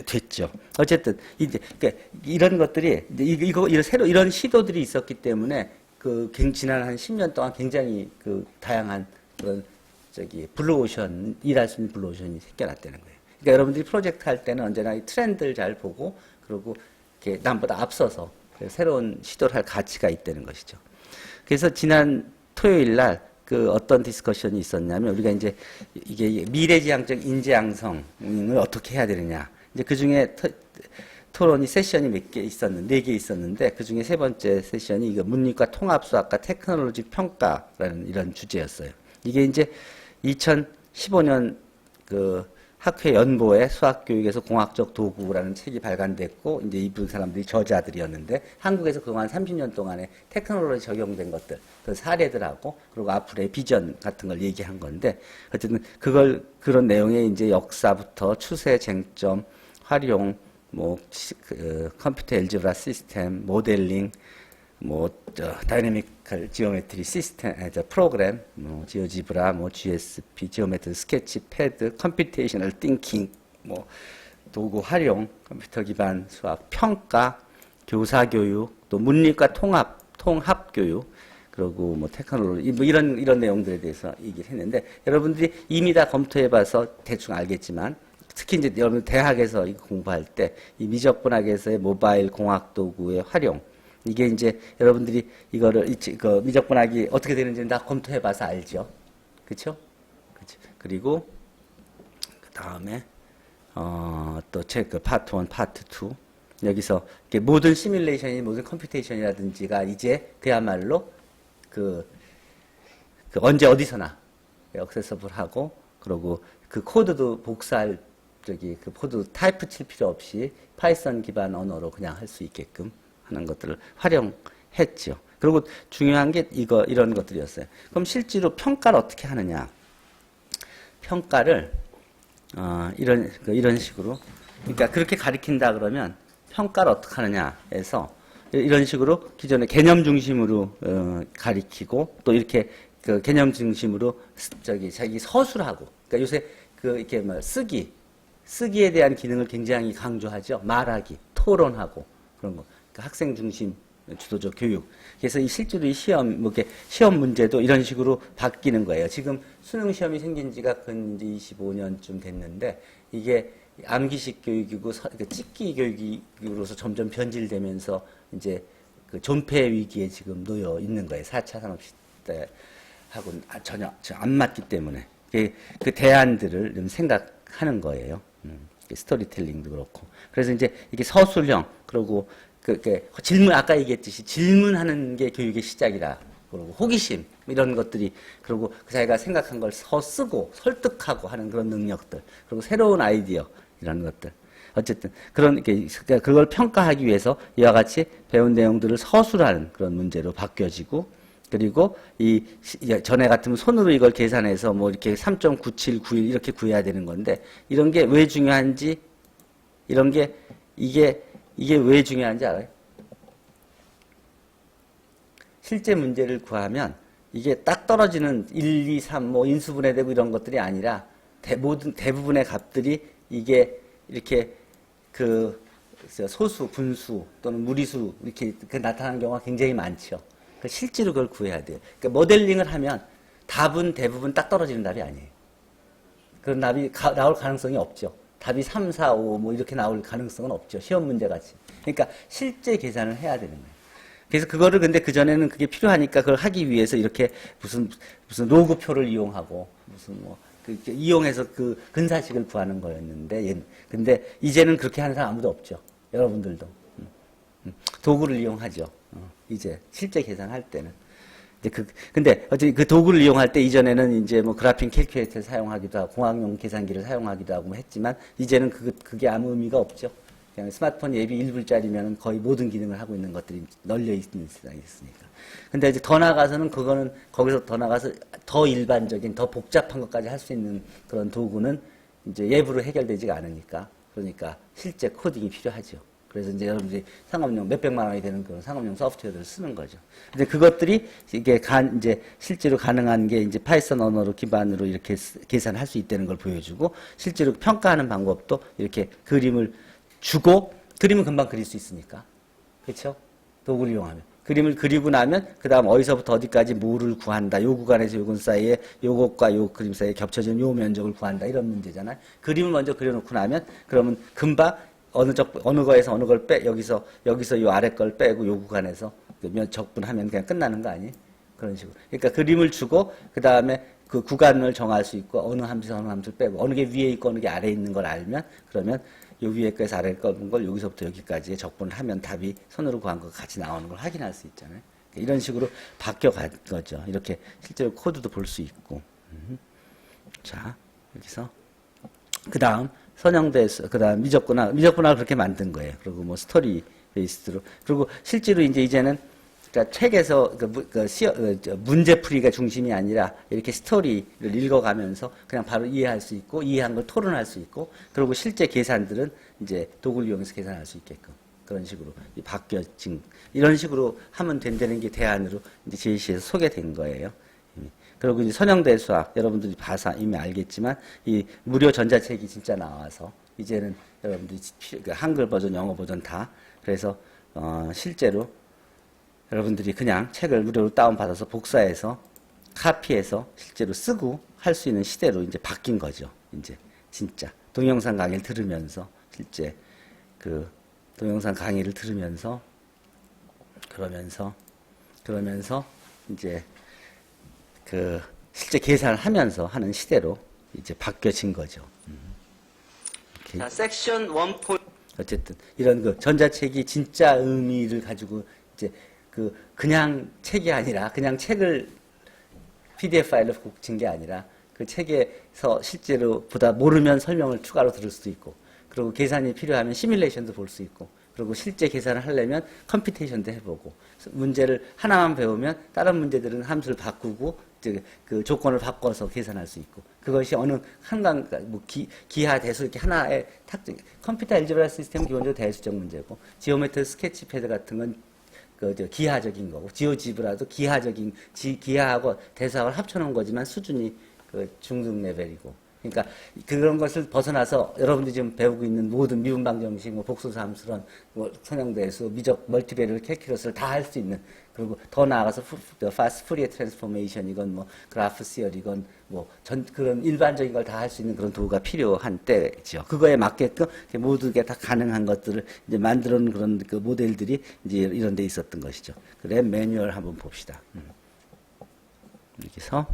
됐죠. 어쨌든 이제 그러니까 이런 것들이 이런 이런 시도들이 있었기 때문에 그 지난 한 10년 동안 굉장히 그 다양한 그런 저기 블루오션, 일할 수 있는 블루오션이 생겨났다는 거예요. 그러니까 여러분들이 프로젝트 할 때는 언제나 이 트렌드를 잘 보고, 그리고 이렇게 남보다 앞서서 새로운 시도를 할 가치가 있다는 것이죠. 그래서 지난 토요일 날 그 어떤 디스커션이 있었냐면, 우리가 이제 이게 미래지향적 인재 양성을 어떻게 해야 되느냐. 이제 그 중에 토론이 세션이 몇 개 있었는데, 4개 있었는데, 그 중에 3번째 세션이 이거 문이과 통합수학과 테크놀로지 평가라는 이런 주제였어요. 이게 이제 2015년 그 학회 연보에 수학교육에서 공학적 도구라는 책이 발간됐고, 이제 이분 사람들이 저자들이었는데, 한국에서 그동안 30년 동안에 테크놀로지 적용된 것들, 그 사례들하고, 그리고 앞으로의 비전 같은 걸 얘기한 건데, 어쨌든 그런 내용의 이제 역사부터 추세, 쟁점, 활용, 뭐, 컴퓨터 엘지브라 시스템, 모델링, 다이내미컬 지오메트리 시스템, 프로그램, 지오지브라, GSP, 지오메트리 스케치 패드, 컴퓨테이셔널 띵킹, 도구 활용, 컴퓨터 기반 수학, 평가, 교사 교육, 또 문리과 통합 교육, 그리고 테크놀로지, 이런 내용들에 대해서 얘기를 했는데, 여러분들이 이미 다 검토해봐서 대충 알겠지만, 특히 이제 여러분 대학에서 이거 공부할 때, 이 미적분학에서의 모바일 공학 도구의 활용, 이게 이제 여러분들이 이거를 미적분학이 어떻게 되는지는 다 검토해봐서 알죠. 그렇죠? 그리고 그 다음에 또 체크 파트 1, 파트 2 여기서 모든 시뮬레이션이 모든 컴퓨테이션이라든지가 이제 그야말로 그 언제 어디서나 액세서블하고, 그리고 그 코드도 복사할 그 코드 타이프 칠 필요 없이 파이썬 기반 언어로 그냥 할 수 있게끔 하는 것들을 활용했죠. 그리고 중요한 게 이런 것들이었어요. 그럼 실제로 평가를 어떻게 하느냐? 평가를 이런 식으로, 그러니까 그렇게 가리킨다 그러면 평가를 어떻게 하느냐 해서 이런 식으로 기존의 개념 중심으로 가리키고, 또 이렇게 그 개념 중심으로 자기 서술하고, 그러니까 요새 이렇게 쓰기에 대한 기능을 굉장히 강조하죠. 말하기, 토론하고 그런 거. 그러니까 학생 중심 주도적 교육. 그래서 실제로 이 시험 문제도 이런 식으로 바뀌는 거예요. 지금 수능 시험이 생긴 지가 근 25년쯤 됐는데, 이게 암기식 교육이고 찍기 교육으로서 점점 변질되면서 이제 그 존폐 위기에 지금 놓여 있는 거예요. 4차 산업시대하고는 전혀 안 맞기 때문에. 그 대안들을 좀 생각하는 거예요. 스토리텔링도 그렇고. 그래서 이제 이게 서술형, 그리고 질문, 아까 얘기했듯이 질문하는 게 교육의 시작이라. 그리고 호기심, 이런 것들이, 그리고 자기가 생각한 걸 쓰고 설득하고 하는 그런 능력들, 그리고 새로운 아이디어, 이런 것들. 어쨌든, 그걸 평가하기 위해서 이와 같이 배운 내용들을 서술하는 그런 문제로 바뀌어지고, 그리고 전에 같으면 손으로 이걸 계산해서 이렇게 3.9791 이렇게 구해야 되는 건데, 이런 게 왜 중요한지, 이게 왜 중요한지 알아요? 실제 문제를 구하면 이게 딱 떨어지는 1, 2, 3 인수분해되고 이런 것들이 아니라 대부분의 값들이 이게 이렇게 소수, 분수 또는 무리수 이렇게 나타나는 경우가 굉장히 많죠. 실제로 그걸 구해야 돼요. 그러니까 모델링을 하면 답은 대부분 딱 떨어지는 답이 아니에요. 그런 답이 나올 가능성이 없죠. 답이 3, 4, 5 이렇게 나올 가능성은 없죠. 시험 문제 같이. 그러니까 실제 계산을 해야 되는 거예요. 그래서 그거를 근데 그전에는 그게 필요하니까 그걸 하기 위해서 이렇게 무슨 로그표를 이용하고 이용해서 그 근사식을 구하는 거였는데, 근데 이제는 그렇게 하는 사람 아무도 없죠. 여러분들도. 도구를 이용하죠. 이제 실제 계산할 때는. 근데 어차피 그 도구를 이용할 때 이전에는 이제 그래픽 캘큘레이터를 사용하기도 하고 공학용 계산기를 사용하기도 하고 했지만, 이제는 그게 아무 의미가 없죠. 그냥 스마트폰 앱이 1불짜리면 거의 모든 기능을 하고 있는 것들이 널려 있는 세상이 있으니까. 근데 이제 더 나가서는 그거는 거기서 더 나가서 더 일반적인 더 복잡한 것까지 할 수 있는 그런 도구는 이제 앱으로 해결되지가 않으니까 그러니까 실제 코딩이 필요하죠. 그래서 이제 여러분들이 상업용 몇백만 원이 되는 그런 상업용 소프트웨어들을 쓰는 거죠. 근데 그것들이 이게 이제 실제로 가능한 게 이제 파이썬 언어로 기반으로 이렇게 계산할 수 있다는 걸 보여주고 실제로 평가하는 방법도 이렇게 그림을 주고 그림은 금방 그릴 수 있으니까. 그렇죠? 도구를 이용하면. 그림을 그리고 나면 그 다음 어디서부터 어디까지 뭐를 구한다. 요 구간에서 요 군 사이에 요것과 요 그림 사이에 겹쳐진 요 면적을 구한다. 이런 문제잖아요. 그림을 먼저 그려놓고 나면 그러면 금방 어느 거에서 어느 걸 여기서 요 아래 걸 빼고 요 구간에서 적분하면 그냥 끝나는 거 아니에요? 그런 식으로. 그러니까 그림을 주고 그 다음에 그 구간을 정할 수 있고 어느 함수에서 어느 함수를 빼고 어느 게 위에 있고 어느 게 아래에 있는 걸 알면 그러면 요 위에 거에서 아래에 걸 여기서부터 여기까지의 적분을 하면 답이 손으로 구한 거 같이 나오는 걸 확인할 수 있잖아요. 이런 식으로 바뀌어간 거죠. 이렇게 실제로 코드도 볼 수 있고. 자, 여기서 그 다음 선형대수, 그 다음 미적분학을 그렇게 만든 거예요. 그리고 뭐 스토리 베이스로. 그리고 실제로 이제는 그러니까 책에서 문제풀이가 중심이 아니라 이렇게 스토리를 읽어가면서 그냥 바로 이해할 수 있고 이해한 걸 토론할 수 있고 그리고 실제 계산들은 이제 도구를 이용해서 계산할 수 있게끔 그런 식으로 바뀌어진 이런 식으로 하면 된다는 게 대안으로 이제 제시해서 소개된 거예요. 그리고 이제 선형대수학 여러분들이 봐서 이미 알겠지만 이 무료 전자책이 진짜 나와서 이제는 여러분들이 한글 버전, 영어 버전 다 그래서 실제로 여러분들이 그냥 책을 무료로 다운받아서 복사해서 카피해서 실제로 쓰고 할 수 있는 시대로 이제 바뀐 거죠. 이제 진짜 동영상 강의를 들으면서 실제 그 동영상 강의를 들으면서 그러면서 이제 그 실제 계산을 하면서 하는 시대로 이제 바뀌어진 거죠. 자, 섹션 1. 어쨌든 이런 그 전자책이 진짜 의미를 가지고 이제 그냥 책이 아니라 그냥 책을 PDF 파일로 고친 게 아니라 그 책에서 실제로 보다 모르면 설명을 추가로 들을 수도 있고 그리고 계산이 필요하면 시뮬레이션도 볼 수 있고 그리고 실제 계산을 하려면 컴퓨테이션도 해보고 문제를 하나만 배우면 다른 문제들은 함수를 바꾸고 그 조건을 바꿔서 계산할 수 있고 그것이 어느 한강 뭐 기하 대수 이렇게 하나의 컴퓨터 알제브라 시스템은 기본적으로 대수적 문제고 지오메트리 스케치패드 같은 건 기하적인 거고 지오지브라도 기하하고 대수학을 합쳐놓은 거지만 수준이 중등 레벨이고 그러니까 그런 것을 벗어나서 여러분들이 지금 배우고 있는 모든 미분방정식, 뭐 복수함수론, 뭐 선형대수, 미적 멀티베리얼 캘큘러스를 다 할 수 있는 그리고 더 나아가서 파스트 푸리에 트랜스포메이션 이건 뭐 그래프 시얼 이건 뭐 그런 일반적인 걸 다 할 수 있는 그런 도구가 필요한 때죠. 그거에 맞게끔 모두 게 다 가능한 것들을 이제 만들어 놓은 그런 그 모델들이 이제 이런 데 있었던 것이죠. 그래 매뉴얼 한번 봅시다. 여기서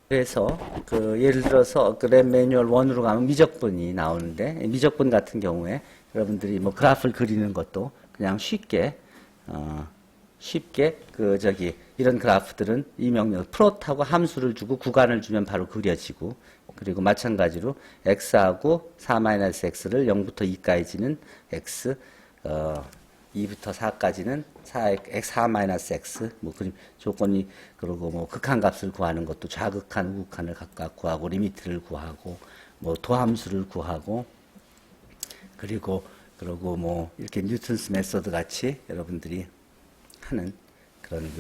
그래서 예를 들어서 랩 매뉴얼 1으로 가면 미적분이 나오는데 미적분 같은 경우에 여러분들이 뭐 그래프를 그리는 것도 그냥 쉽게 이런 그래프들은 이 명령 플롯하고 함수를 주고 구간을 주면 바로 그려지고 그리고 마찬가지로 x하고 4-x를 0부터 2까지는 x 2부터 4까지는 4-x 뭐 그림 조건이 그리고 뭐 극한값을 구하는 것도 좌극한 우극한을 각각 구하고 리미트를 구하고 뭐 도함수를 구하고 그리고 뭐 이렇게 뉴턴스 메소드 같이 여러분들이 하는 그런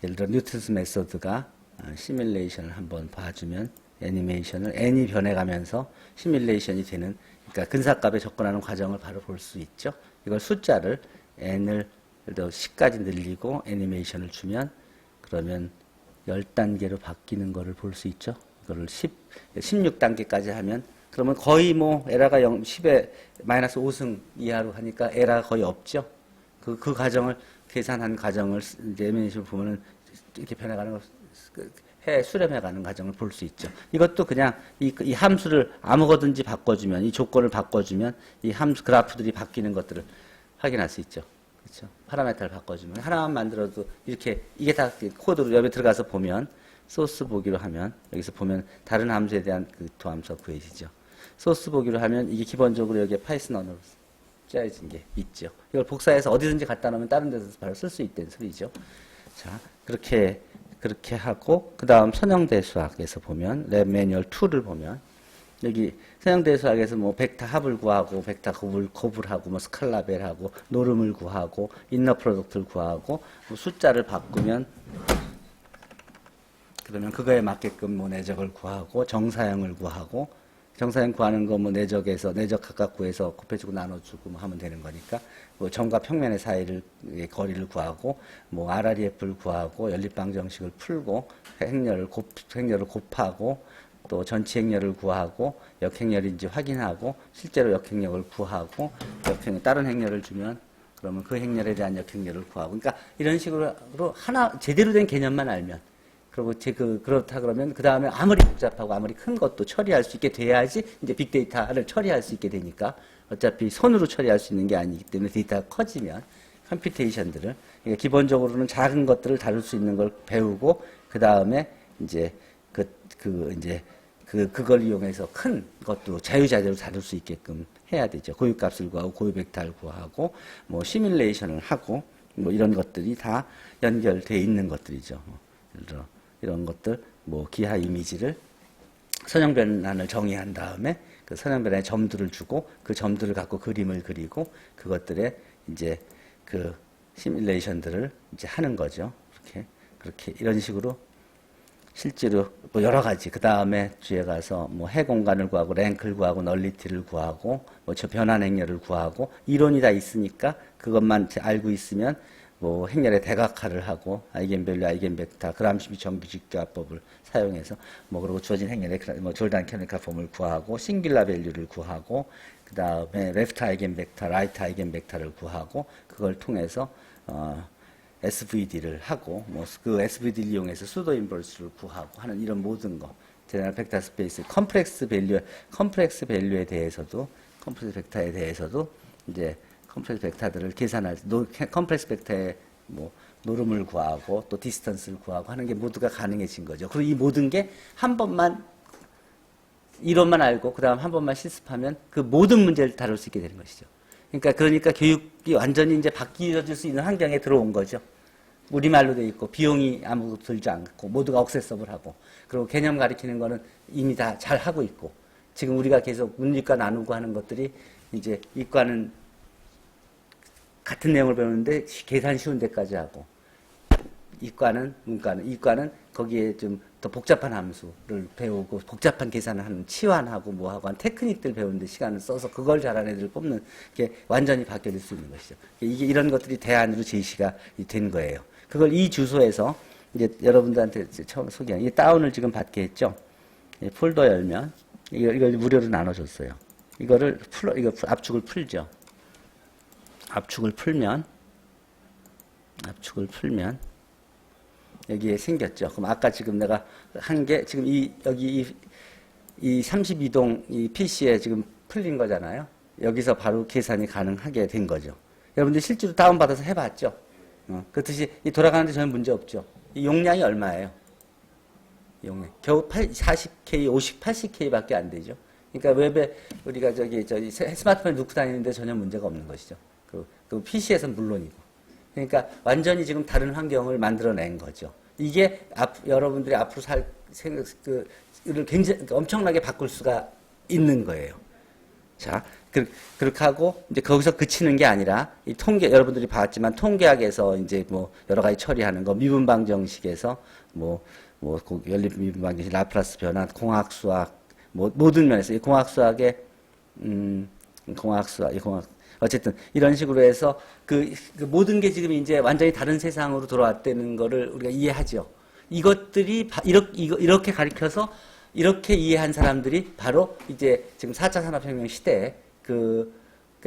예를 들어 뉴턴스 메소드가 시뮬레이션을 한번 봐주면 애니메이션을 n이 변해가면서 시뮬레이션이 되는 그러니까 근사값에 접근하는 과정을 바로 볼 수 있죠. 이걸 숫자를 n을 예를 들어 10까지 늘리고 애니메이션을 주면 그러면 10단계로 바뀌는 거를 볼 수 있죠. 이거를 16단계까지 하면 그러면 거의 뭐 에러가 10에 마이너스 5승 이하로 하니까 에러가 거의 없죠. 그 과정을 계산한 과정을 이제 애니메이션을 보면은 이렇게 변해가는 걸 수렴해가는 과정을 볼 수 있죠. 이것도 그냥 이 함수를 아무거든지 바꿔주면 이 조건을 바꿔주면 이 함수 그래프들이 바뀌는 것들을 확인할 수 있죠. 그렇죠. 파라메터를 바꿔주면 하나만 만들어도 이렇게 이게 다 코드로 여기 들어가서 보면 소스 보기로 하면 여기서 보면 다른 함수에 대한 그 도함수가 구해지죠. 소스 보기로 하면 이게 기본적으로 여기에 파이썬 언어로 짜여진 게 있죠. 이걸 복사해서 어디든지 갖다 놓으면 다른 데서 바로 쓸 수 있다는 소리죠. 자, 그렇게 하고, 그 다음 선형대 수학에서 보면, 랩 매뉴얼 2를 보면, 여기 선형대 수학에서 뭐 벡터 합을 구하고, 벡터 곱을 하고, 뭐 스칼라벨 하고, 노름을 구하고, 인너 프로덕트를 구하고, 뭐 숫자를 바꾸면, 그러면 그거에 맞게끔 뭐 내적을 구하고, 정사형을 구하고, 정사형 구하는 거 뭐 내적에서, 내적 각각 구해서 곱해주고 나눠주고 뭐 하면 되는 거니까, 뭐 점과 평면의 사이를, 거리를 구하고, 뭐 RREF를 구하고, 연립방 정식을 풀고, 행렬을 곱하고, 또 전치 행렬을 구하고, 역행렬인지 확인하고, 실제로 역행력을 구하고, 다른 행렬을 주면, 그러면 그 행렬에 대한 역행렬을 구하고, 그러니까 이런 식으로 하나, 제대로 된 개념만 알면, 그리고 그렇다 그러면 그 다음에 아무리 복잡하고 아무리 큰 것도 처리할 수 있게 돼야지 이제 빅데이터를 처리할 수 있게 되니까 어차피 손으로 처리할 수 있는 게 아니기 때문에 데이터가 커지면 컴퓨테이션들을 그러니까 기본적으로는 작은 것들을 다룰 수 있는 걸 배우고 그 다음에 이제 그걸 이용해서 큰 것도 자유자재로 다룰 수 있게끔 해야 되죠. 고유값을 구하고 고유벡터를 구하고 뭐 시뮬레이션을 하고 뭐 이런 것들이 다 연결되어 있는 것들이죠. 예를 들어 이런 것들, 뭐, 기하 이미지를 선형 변환을 정의한 다음에 그 선형 변환에 점들을 주고 그 점들을 갖고 그림을 그리고 그것들에 이제 그 시뮬레이션들을 이제 하는 거죠. 그렇게 이런 식으로 실제로 뭐 여러 가지 그 다음에 뒤에 가서 뭐 해 공간을 구하고 랭크를 구하고 널리티를 구하고 뭐 저 변환 행렬을 구하고 이론이 다 있으니까 그것만 알고 있으면 뭐 행렬의 대각화를 하고 아이겐밸류, 아이겐벡터, 그람시 정비집계화법을 사용해서 뭐 그리고 주어진 행렬의 뭐 졸단 캐노니컬 폼을 구하고 싱귤라 밸류를 구하고 그 다음에 레프트 아이겐벡터, 라이트 아이겐벡터를 구하고 그걸 통해서 SVD를 하고 뭐 그 SVD를 이용해서 수도 인버스를 구하고 하는 이런 모든 거 제너럴 벡터 스페이스 컴플렉스 밸류에 대해서도 컴플렉스 벡터에 대해서도 이제 컴플렉스 벡터들을 계산할 때 컴플렉스 벡터의 뭐 노름을 구하고 또 디스턴스를 구하고 하는 게 모두가 가능해진 거죠. 그리고 이 모든 게 한 번만 이론만 알고 그다음 한 번만 실습하면 그 모든 문제를 다룰 수 있게 되는 것이죠. 그러니까 교육이 완전히 이제 바뀌어질 수 있는 환경에 들어온 거죠. 우리말로 돼 있고 비용이 아무것도 들지 않고 모두가 억세서블하고 그리고 개념 가리키는 거는 이미 다 잘 하고 있고 지금 우리가 계속 문이과 나누고 하는 것들이 이제 이과는 같은 내용을 배우는데 계산 쉬운 데까지 하고 이과는 거기에 좀 더 복잡한 함수를 배우고 복잡한 계산을 하는 치환하고 뭐하고 한 테크닉들 배우는데 시간을 써서 그걸 잘하는 애들을 뽑는 게 완전히 바뀌어질 수 있는 것이죠. 이런 것들이 대안으로 제시가 된 거예요. 그걸 이 주소에서 이제 여러분들한테 처음 소개한 이 다운을 지금 받게 했죠. 폴더 열면 이걸 무료로 나눠줬어요. 이거 압축을 풀죠. 압축을 풀면 여기에 생겼죠. 그럼 아까 지금 내가 한 게 지금 여기 32동 이 PC에 지금 풀린 거잖아요. 여기서 바로 계산이 가능하게 된 거죠. 여러분들 실제로 다운받아서 해봤죠. 그렇듯이 돌아가는데 전혀 문제 없죠. 이 용량이 얼마예요? 용량 겨우 40K, 50, 80K밖에 안 되죠. 그러니까 웹에 우리가 스마트폰에 넣고 다니는데 전혀 문제가 없는 것이죠. 그 PC에서는 물론이고. 그러니까 완전히 지금 다른 환경을 만들어낸 거죠. 이게 여러분들이 앞으로 를 굉장히 엄청나게 바꿀 수가 있는 거예요. 자, 그렇게 하고 이제 거기서 그치는 게 아니라 이 여러분들이 봤지만 통계학에서 이제 뭐 여러 가지 처리하는 거 미분방 정식에서 연립 미분방 정식, 라플라스 변환, 공학수학 모든 면에서 이 공학수학의 어쨌든 이런 식으로 해서 그 모든 게 지금 이제 완전히 다른 세상으로 돌아왔다는 거를 우리가 이해하죠. 이것들이 이렇게 가리켜서 이렇게 이해한 사람들이 바로 이제 지금 4차 산업혁명 시대에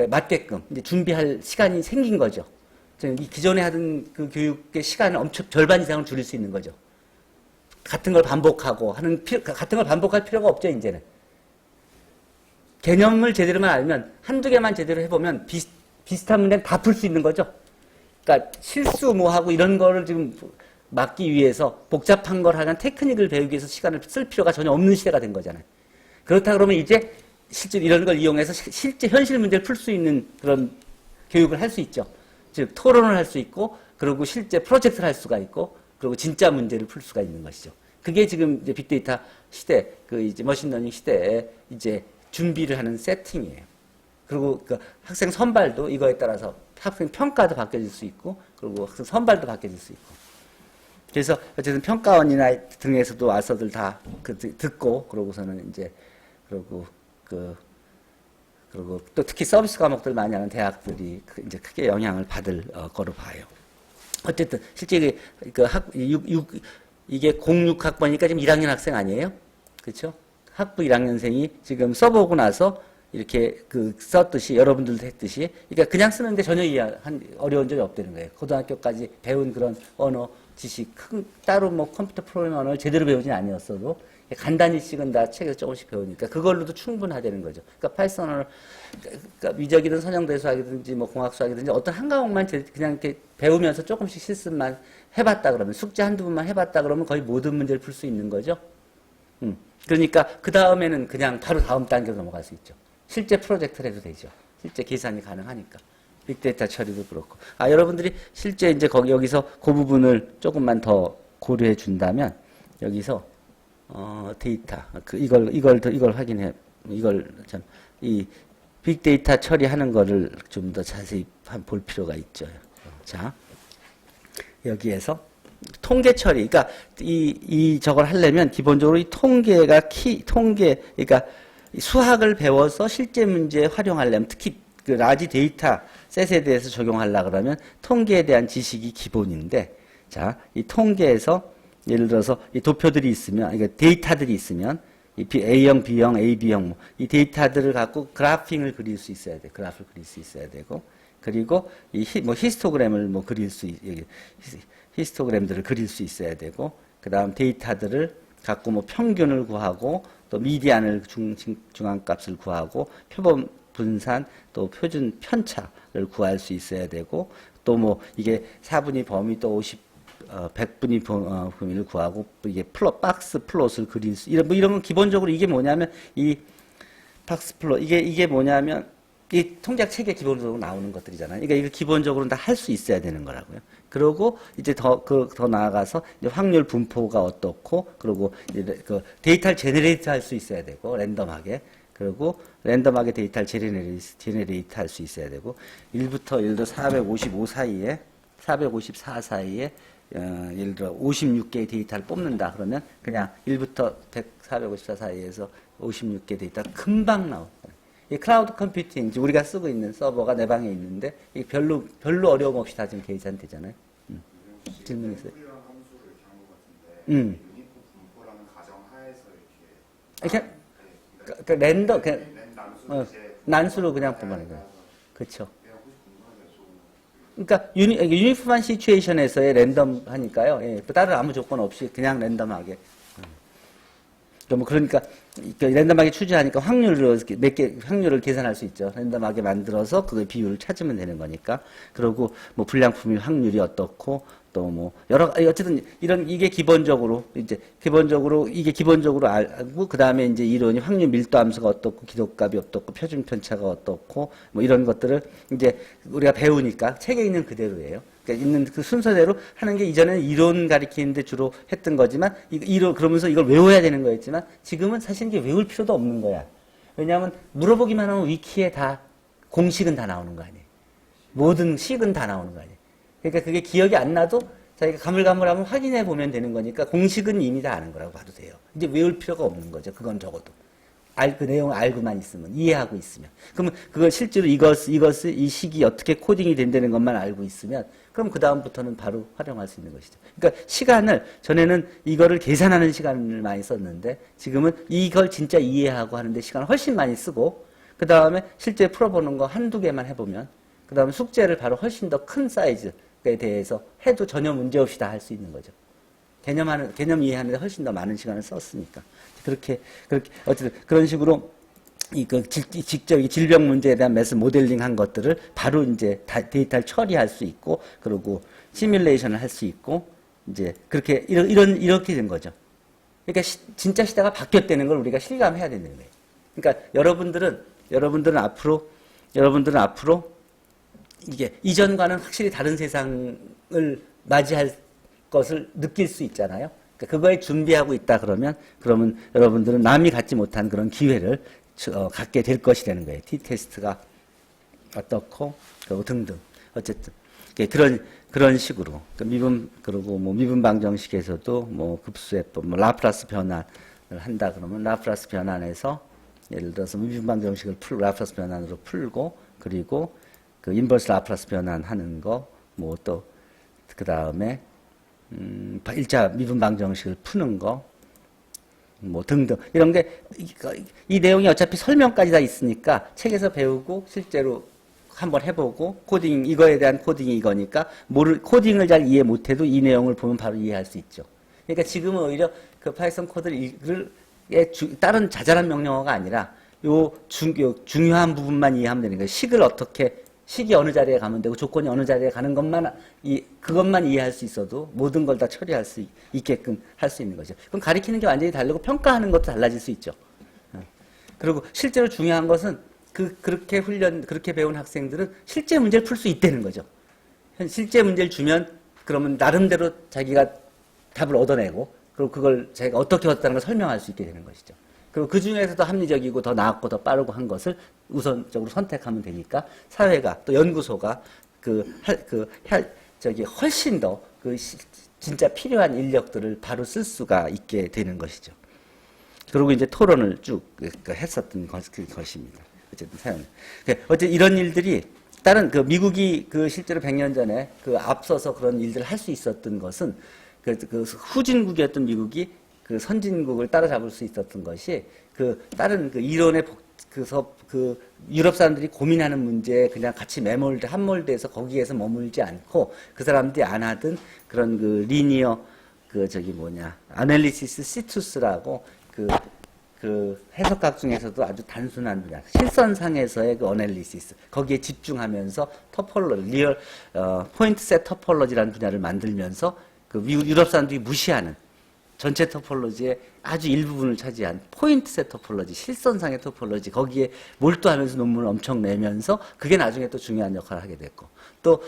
맞게끔 이제 준비할 시간이 생긴 거죠. 이 기존에 하던 그 교육의 시간을 엄청 절반 이상을 줄일 수 있는 거죠. 같은 걸 반복하고 같은 걸 반복할 필요가 없죠, 이제는. 개념을 제대로만 알면 한두 개만 제대로 해보면 비슷한 문제는 다 풀 수 있는 거죠. 그러니까 실수 하고 이런 거를 지금 막기 위해서 복잡한 걸 하는 테크닉을 배우기 위해서 시간을 쓸 필요가 전혀 없는 시대가 된 거잖아요. 그렇다 그러면 이제 실제로 이런 걸 이용해서 실제 현실 문제를 풀 수 있는 그런 교육을 할 수 있죠. 즉 토론을 할 수 있고, 그리고 실제 프로젝트를 할 수가 있고, 그리고 진짜 문제를 풀 수가 있는 것이죠. 그게 지금 이제 빅데이터 시대, 그 이제 머신러닝 시대에 이제 준비를 하는 세팅이에요. 그리고 그 학생 선발도 이거에 따라서 학생 평가도 바뀌어질 수 있고, 그리고 학생 선발도 바뀌어질 수 있고. 그래서 어쨌든 평가원이나 등에서도 와서들 다 듣고, 그러고서는 이제, 그리고 또 특히 서비스 과목들 많이 하는 대학들이 이제 크게 영향을 받을 거로 봐요. 어쨌든 실제 이게 06학번이니까 지금 1학년 학생 아니에요? 그렇죠? 학부 1학년생이 지금 써보고 나서 이렇게 썼듯이 여러분들도 했듯이, 그러니까 그냥 쓰는데 전혀 어려운 점이 없다는 거예요. 고등학교까지 배운 그런 언어 지식, 따로 뭐 컴퓨터 프로그래밍 언어를 제대로 배우진 아니었어도 간단히씩은 다 책에서 조금씩 배우니까 그걸로도 충분하다는 거죠. 그러니까 파이썬을 그러니까 미적이든 선형대수학이든지 뭐 공학수학이든지 어떤 한 과목만 그냥 이렇게 배우면서 조금씩 실습만 해봤다 그러면, 숙제 한두 번만 해봤다 그러면 거의 모든 문제를 풀 수 있는 거죠. 그러니까 그 다음에는 그냥 바로 다음 단계로 넘어갈 수 있죠. 실제 프로젝트를 해도 되죠. 실제 계산이 가능하니까. 빅데이터 처리도 그렇고. 여러분들이 실제 이제 여기서 그 부분을 조금만 더 고려해 준다면, 여기서, 데이터. 이걸 확인해, 이 빅데이터 처리하는 거를 좀 더 자세히 볼 필요가 있죠. 자, 여기에서 통계 처리. 그러니까 저걸 하려면 기본적으로 이 그러니까 수학을 배워서 실제 문제에 활용하려면, 특히 그 라지 데이터 셋에 대해서 적용하려 그러면 통계에 대한 지식이 기본인데, 자, 이 통계에서 예를 들어서 이 도표들이 있으면, 그러니까 데이터들이 있으면, 이 A형, B형, AB형, 이 데이터들을 갖고 그래핑을 그릴 수 있어야 돼. 그래프를 그릴 수 있어야 되고, 그리고 히스토그램을 히스토그램들을 그릴 수 있어야 되고, 그 다음 데이터들을 갖고 평균을 구하고, 또 미디안을 중앙값을 구하고, 표본 분산, 또 표준 편차를 구할 수 있어야 되고, 또 이게 4분위 범위, 또 100분위 범위를 구하고, 이게 박스 플롯을 그릴 수, 이런 건 기본적으로 이게 뭐냐면, 이 박스 플롯, 이게 뭐냐면, 이 통계학 책에 기본적으로 나오는 것들이잖아요. 그러니까 이거 기본적으로는 다 할 수 있어야 되는 거라고요. 그러고 이제 더 나아가서 이제 확률 분포가 어떻고, 그리고 이제 데이터를 제너레이트 할 수 있어야 되고, 랜덤하게. 그리고 랜덤하게 데이터를 제너레이트 할 수 있어야 되고, 1부터 예를 들어 454 사이에, 예를 들어 56개의 데이터를 뽑는다. 그러면 그냥 1부터 454 사이에서 56개 데이터가 금방 나올 거예요. 이 클라우드 컴퓨팅, 우리가 쓰고 있는 서버가 내 방에 있는데, 이 별로 어려움 없이 다 지금 계산되잖아요. 질문했어요. 이렇게, 랜덤, 난수로 그냥 보면 돼요. 그렇죠. 그러니까 유니폼한 시츄에이션에서의 랜덤 하니까요. 예, 다른 아무 조건 없이 그냥 랜덤하게. 그러니까 랜덤하게 추지하니까 확률을 계산할 수 있죠. 랜덤하게 만들어서 그걸 비율을 찾으면 되는 거니까. 그리고 불량품의 확률이 어떻고, 또 어쨌든 이게 기본적으로 알고, 그 다음에 이제 이론이 확률 밀도 함수가 어떻고, 기록값이 어떻고, 표준 편차가 어떻고, 이런 것들을 이제 우리가 배우니까 책에 있는 그대로예요. 그러니까 있는 그 순서대로 하는 게, 이전에는 이론 가리키는데 주로 했던 거지만, 그러면서 이걸 외워야 되는 거였지만, 지금은 사실 이게 외울 필요도 없는 거야. 왜냐하면 물어보기만 하면 위키에 공식은 다 나오는 거 아니에요. 모든 식은 다 나오는 거 아니에요. 그러니까 그게 기억이 안 나도 자기가 가물가물하면 확인해 보면 되는 거니까, 공식은 이미 다 아는 거라고 봐도 돼요. 이제 외울 필요가 없는 거죠. 그건 적어도. 그 내용을 알고만 있으면, 이해하고 있으면. 그러면 그걸 실제로 이 식이 어떻게 코딩이 된다는 것만 알고 있으면, 그럼 그 다음부터는 바로 활용할 수 있는 것이죠. 그러니까 시간을, 전에는 이거를 계산하는 시간을 많이 썼는데, 지금은 이걸 진짜 이해하고 하는데 시간을 훨씬 많이 쓰고, 그 다음에 실제 풀어보는 거 한두 개만 해보면, 그 다음에 숙제를 바로 훨씬 더 큰 사이즈에 대해서 해도 전혀 문제없이 다 할 수 있는 거죠. 개념 이해하는데 훨씬 더 많은 시간을 썼으니까. 그렇게, 어쨌든 그런 식으로 직접 질병 문제에 대한 매스 모델링 한 것들을 바로 이제 데이터를 처리할 수 있고, 그리고 시뮬레이션을 할 수 있고, 이제 그렇게, 이렇게 된 거죠. 그러니까 진짜 시대가 바뀌었다는 걸 우리가 실감해야 되는 거예요. 그러니까 여러분들은 앞으로 이게 이전과는 확실히 다른 세상을 맞이할 것을 느낄 수 있잖아요. 그러니까 그거에 준비하고 있다 그러면 여러분들은 남이 갖지 못한 그런 기회를 갖게 될 것이라는 거예요. T-테스트가 어떻고 등등. 어쨌든 그런 식으로 그리고 미분 방정식에서도 뭐 급수해법, 뭐 라플라스 변환을 한다 그러면 라플라스 변환에서 예를 들어서 미분 방정식을 라플라스 변환으로 풀고 그리고 그 인버스 라플라스 변환하는 거 뭐 또 그 다음에 1차 미분 방정식을 푸는 거 뭐 등등 이런 게 이 내용이 어차피 설명까지 다 있으니까 책에서 배우고 실제로 한번 해보고 이거에 대한 코딩이 이거니까 코딩을 잘 이해 못해도 이 내용을 보면 바로 이해할 수 있죠. 그러니까 지금은 오히려 그 파이썬 코드를 다른 자잘한 명령어가 아니라 중요한 부분만 이해하면 되는 거예요. 식이 어느 자리에 가면 되고 조건이 어느 자리에 가는 그것만 이해할 수 있어도 모든 걸 다 처리할 수 있게끔 할 수 있는 거죠. 그럼 가리키는 게 완전히 다르고 평가하는 것도 달라질 수 있죠. 그리고 실제로 중요한 것은 그렇게 배운 학생들은 실제 문제를 풀 수 있다는 거죠. 실제 문제를 주면 그러면 나름대로 자기가 답을 얻어내고 그리고 그걸 자기가 어떻게 얻었다는 걸 설명할 수 있게 되는 것이죠. 그리고 그 중에서도 합리적이고 더 나았고 더 빠르고 한 것을 우선적으로 선택하면 되니까 사회가 또 연구소가 훨씬 더 진짜 필요한 인력들을 바로 쓸 수가 있게 되는 것이죠. 그리고 이제 토론을 쭉 했었던 것입니다. 어쨌든 사연. 어쨌든 이런 일들이 미국이 실제로 100년 전에 앞서서 그런 일들을 할 수 있었던 것은 후진국이었던 미국이 선진국을 따라잡을 수 있었던 것이 다른 이론의 유럽 사람들이 고민하는 문제에 그냥 같이 함몰돼서 거기에서 머물지 않고 그 사람들이 안 하던 그런 리니어 아날리시스 시투스라고 해석학 중에서도 아주 단순한 분야, 실선상에서의 어널리시스, 거기에 집중하면서 포인트 셋 토폴로지라는 분야를 만들면서 미국 유럽 사람들이 무시하는 전체 토폴로지의 아주 일부분을 차지한 포인트 셋 토폴로지, 실선상의 토폴로지, 거기에 몰두하면서 논문을 엄청 내면서 그게 나중에 또 중요한 역할을 하게 됐고, 또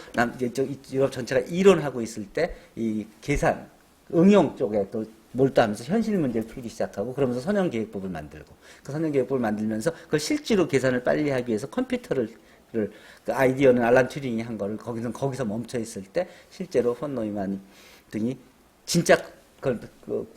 유럽 전체가 이론하고 있을 때 이 계산, 응용 쪽에 또 몰두하면서 현실 문제를 풀기 시작하고 그러면서 선형계획법을 만들고 그 선형계획법을 만들면서 그걸 실제로 계산을 빨리 하기 위해서 컴퓨터를 그 아이디어는 알란 튜링이 한 거를 거기서 멈춰 있을 때 실제로 폰 노이만 등이 진짜 그걸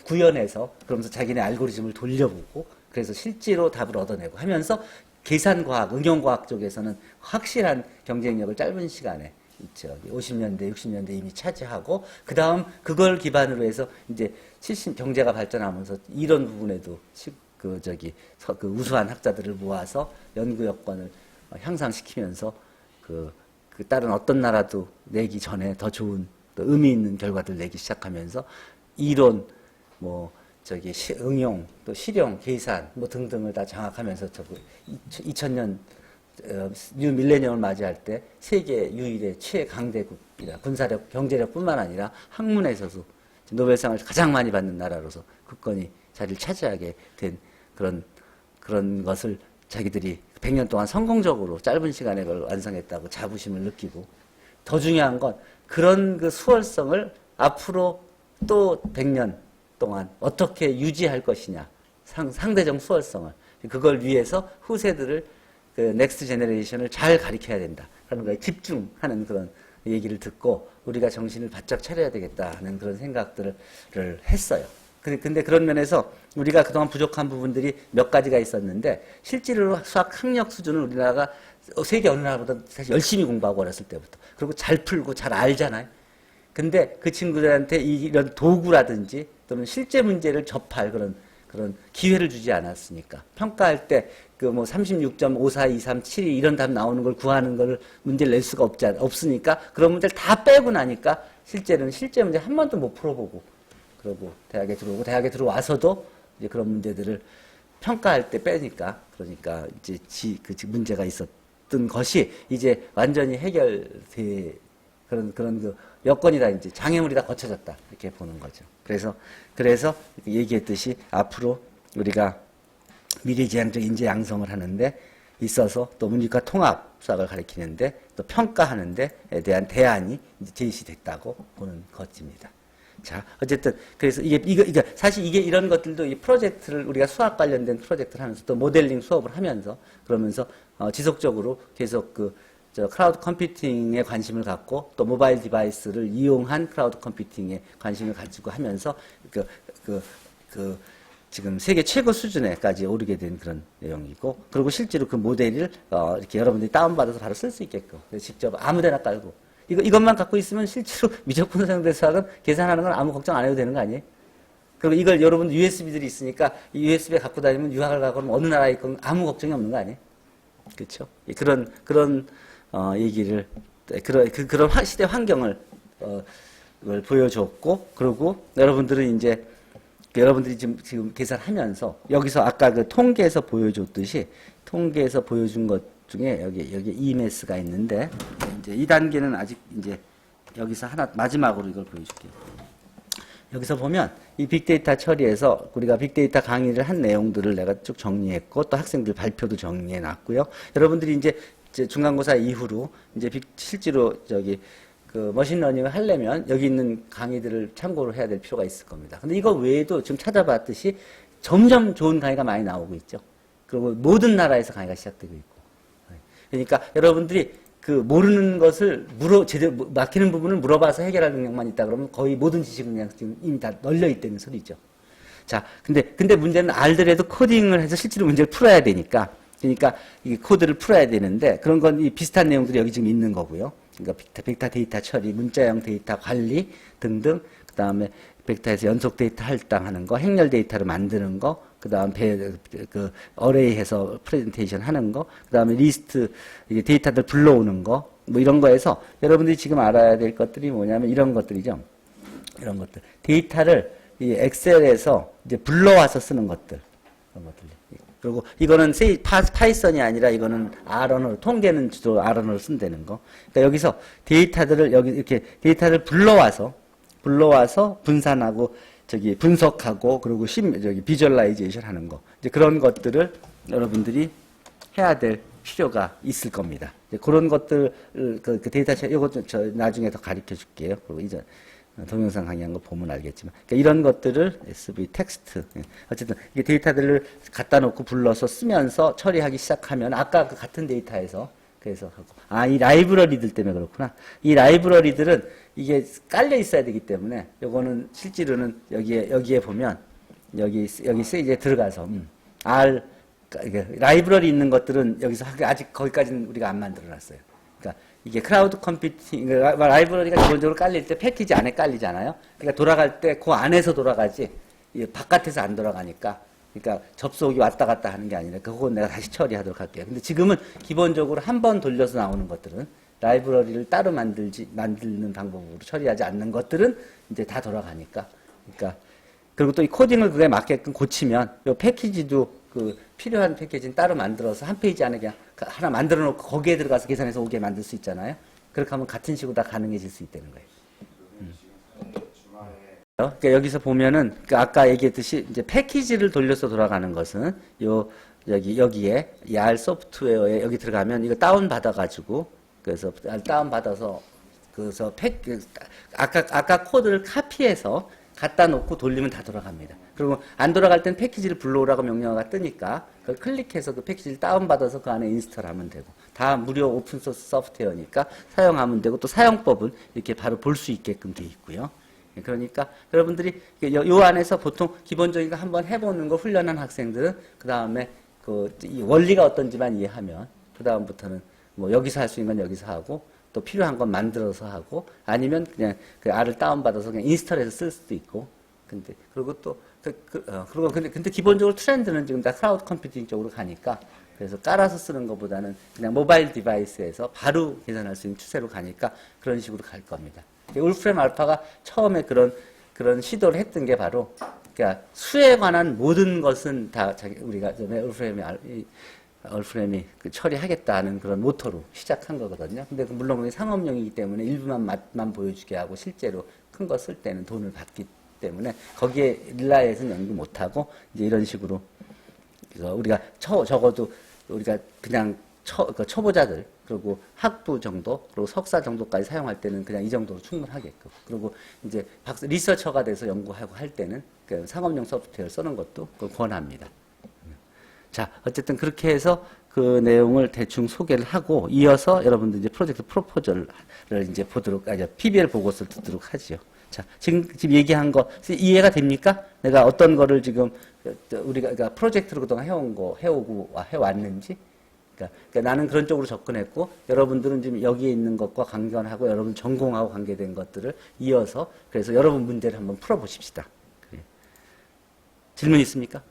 구현해서 그러면서 자기네 알고리즘을 돌려보고 그래서 실제로 답을 얻어내고 하면서 계산과학, 응용과학 쪽에서는 확실한 경쟁력을 짧은 시간에 50년대, 60년대 이미 차지하고 그 다음 그걸 기반으로 해서 이제 경제가 발전하면서 이런 부분에도 우수한 학자들을 모아서 연구 여건을 향상시키면서 다른 어떤 나라도 내기 전에 더 좋은 또 의미 있는 결과들 내기 시작하면서 이론, 응용, 또 실용, 계산, 등등을 다 장악하면서 2000년 뉴 밀레니엄을 맞이할 때 세계 유일의 최강대국이라 군사력, 경제력뿐만 아니라 학문에서도 노벨상을 가장 많이 받는 나라로서 굳건히 자리를 차지하게 된 그런 것을 자기들이 100년 동안 성공적으로 짧은 시간에 그걸 완성했다고 자부심을 느끼고 더 중요한 건 그런 수월성을 앞으로 또 100년 동안 어떻게 유지할 것이냐 상대적 수월성을 그걸 위해서 후세들을 넥스트 제너레이션을 잘 가르쳐야 된다 그런 거에 집중하는 그런 얘기를 듣고 우리가 정신을 바짝 차려야 되겠다는 그런 생각들을 했어요. 근데 그런 면에서 우리가 그동안 부족한 부분들이 몇 가지가 있었는데 실제로 수학 학력 수준은 우리나라가 세계 어느 나라보다 사실 열심히 공부하고 어렸을 때부터 그리고 잘 풀고 잘 알잖아요. 근데 그 친구들한테 이런 도구라든지 또는 실제 문제를 접할 그런 기회를 주지 않았으니까 평가할 때 36.54237 이런 답 나오는 걸 구하는 걸 문제를 낼 수가 없으니까 그런 문제를 다 빼고 나니까 실제 문제 한 번도 못 풀어보고 그러고 대학에 들어와서도 이제 그런 문제들을 평가할 때 빼니까 그러니까 이제 문제가 있었던 것이 이제 완전히 해결돼 그런 여건이 다 이제 장애물이 다 거쳐졌다 이렇게 보는 거죠. 그래서 얘기했듯이 앞으로 우리가 미래지향적 인재 양성을 하는데 있어서 또 문이과 통합 수학을 가리키는데 또 평가하는데에 대한 대안이 이제 제시됐다고 보는 것입니다. 자, 어쨌든 그래서 이게 사실 이게 이런 것들도 이 프로젝트를 우리가 수학 관련된 프로젝트를 하면서 또 모델링 수업을 하면서 그러면서 지속적으로 계속 저 클라우드 컴퓨팅에 관심을 갖고 또 모바일 디바이스를 이용한 클라우드 컴퓨팅에 관심을 가지고 하면서 지금 세계 최고 수준에까지 오르게 된 그런 내용이고, 그리고 실제로 그 모델을 이렇게 여러분들이 다운받아서 바로 쓸 수 있게끔 직접 아무데나 깔고 이것만 갖고 있으면 실제로 미적 분석대 수학은 계산하는 건 아무 걱정 안 해도 되는 거 아니에요? 그리고 이걸 여러분 USB들이 있으니까 이 USB에 갖고 다니면 유학을 가고 그러면 어느 나라에 있건 아무 걱정이 없는 거 아니에요? 그렇죠? 그런 얘기를 그런 시대 환경을 걸 보여줬고, 그리고 여러분들은 이제 여러분들이 지금 계산하면서 여기서 아까 그 통계에서 보여줬듯이 통계에서 보여준 것 중에 여기 EMS가 있는데 이제 이 단계는 아직 이제 여기서 하나 마지막으로 이걸 보여줄게요. 여기서 보면 이 빅데이터 처리에서 우리가 빅데이터 강의를 한 내용들을 내가 쭉 정리했고 또 학생들 발표도 정리해 놨고요. 여러분들이 이제 중간고사 이후로 이제 실제로 그 머신러닝을 하려면 여기 있는 강의들을 참고를 해야 될 필요가 있을 겁니다. 근데 이거 외에도 지금 찾아봤듯이 점점 좋은 강의가 많이 나오고 있죠. 그리고 모든 나라에서 강의가 시작되고 있고. 그러니까 여러분들이 그 모르는 것을 제대로 막히는 부분을 물어봐서 해결할 능력만 있다 그러면 거의 모든 지식은 그냥 지금 이미 다 널려 있다는 소리죠. 자, 근데 문제는 알더라도 코딩을 해서 실제로 문제를 풀어야 되니까. 그러니까 이 코드를 풀어야 되는데 그런 건 이 비슷한 내용들이 여기 지금 있는 거고요. 그러니까 벡터 데이터 처리, 문자형 데이터 관리 등등, 그 다음에 벡터에서 연속 데이터 할당하는 거, 행렬 데이터를 만드는 거, 그 다음 어레이해서 프레젠테이션 하는 거, 그 다음에 리스트, 이게 데이터들 불러오는 거, 뭐 이런 거에서 여러분들이 지금 알아야 될 것들이 뭐냐면 이런 것들이죠. 이런 것들. 데이터를 이 엑셀에서 이제 불러와서 쓰는 것들. 그런 것들. 그리고 이거는 파이썬이 아니라 이거는 R 언어로, 통계는 주로 R 언어로 쓴다는 거. 그러니까 여기서 데이터들을 여기 이렇게 데이터를 불러와서 분산하고 분석하고 그리고 비주얼라이제이션 하는 거. 이제 그런 것들을 여러분들이 해야 될 필요가 있을 겁니다. 이제 그런 것들 그 데이터 이것도 저 나중에 더 가르쳐 줄게요. 그리고 이제 동영상 강의한 거 보면 알겠지만, 그러니까 이런 것들을 SV 텍스트, 어쨌든 이 데이터들을 갖다 놓고 불러서 쓰면서 처리하기 시작하면 아까 그 같은 데이터에서 그래서 하고, 이 라이브러리들 때문에 그렇구나. 이 라이브러리들은 이게 깔려 있어야 되기 때문에 요거는 실제로는 여기에 보면 여기 이제 들어가서 라이브러리 있는 것들은 여기서 아직 거기까지는 우리가 안 만들어 놨어요. 그러니까 이게 클라우드 컴퓨팅, 라이브러리가 기본적으로 깔릴 때 패키지 안에 깔리잖아요. 그러니까 돌아갈 때 그 안에서 돌아가지, 바깥에서 안 돌아가니까. 그러니까 접속이 왔다 갔다 하는 게 아니라 그건 내가 다시 처리하도록 할게요. 근데 지금은 기본적으로 한 번 돌려서 나오는 것들은 라이브러리를 따로 만드는 방법으로 처리하지 않는 것들은 이제 다 돌아가니까. 그러니까, 그리고 또 이 코딩을 그게 맞게끔 고치면 이 패키지도 필요한 패키지는 따로 만들어서 한 페이지 안에 그냥 하나 만들어 놓고 거기에 들어가서 계산해서 오게 만들 수 있잖아요. 그렇게 하면 같은 식으로 다 가능해질 수 있다는 거예요. 그러니까 여기서 보면은 아까 얘기했듯이 이제 패키지를 돌려서 돌아가는 것은 여기에 이 R 소프트웨어에 여기 들어가면 이거 다운 받아 가지고 그래서 다운 받아서 아까 코드를 카피해서 갖다 놓고 돌리면 다 돌아갑니다. 그리고 안 돌아갈 땐 패키지를 불러오라고 명령어가 뜨니까 그걸 클릭해서 그 패키지를 다운받아서 그 안에 인스톨하면 되고, 다 무료 오픈소스 소프트웨어니까 사용하면 되고, 또 사용법은 이렇게 바로 볼 수 있게끔 돼 있고요. 그러니까 여러분들이 요 안에서 보통 기본적인 거 한번 해보는 거 훈련한 학생들은 그 다음에 이 원리가 어떤지만 이해하면 그 다음부터는 뭐 여기서 할 수 있는 건 여기서 하고 또 필요한 건 만들어서 하고 아니면 그냥 그 R을 다운받아서 그냥 인스톨해서 쓸 수도 있고. 그리고 또 근데 기본적으로 트렌드는 지금 다 클라우드 컴퓨팅 쪽으로 가니까, 그래서 깔아서 쓰는 것보다는 그냥 모바일 디바이스에서 바로 계산할 수 있는 추세로 가니까 그런 식으로 갈 겁니다. 울프렘 알파가 처음에 그런 시도를 했던 게 바로, 그러니까 수에 관한 모든 것은 다 우리가 울프렘이 처리하겠다는 그런 모토로 시작한 거거든요. 근데 물론 그게 상업용이기 때문에 일부만 맛만 보여주게 하고 실제로 큰 거 쓸 때는 돈을 받기 때문에 거기에 릴라이에서는 연구 못하고 이제 이런 식으로 그래서 우리가 적어도 우리가 그냥 초보자들 그리고 학부 정도 그리고 석사 정도까지 사용할 때는 그냥 이 정도로 충분하게끔. 그리고 이제 리서처가 돼서 연구하고 할 때는 그 상업용 소프트웨어를 쓰는 것도 권합니다. 자, 어쨌든 그렇게 해서 그 내용을 대충 소개를 하고 이어서 여러분들 이제 프로젝트 프로포절을 이제 보도록, PBL 보고서를 듣도록 하지요. 자, 지금 얘기한 거 이해가 됩니까? 내가 어떤 거를 지금 우리가 그러니까 프로젝트로 그동안 해왔는지. 그러니까 나는 그런 쪽으로 접근했고 여러분들은 지금 여기에 있는 것과 관련하고 여러분 전공하고 관계된 것들을 이어서 그래서 여러분 문제를 한번 풀어보십시다. 그래요. 질문 있습니까?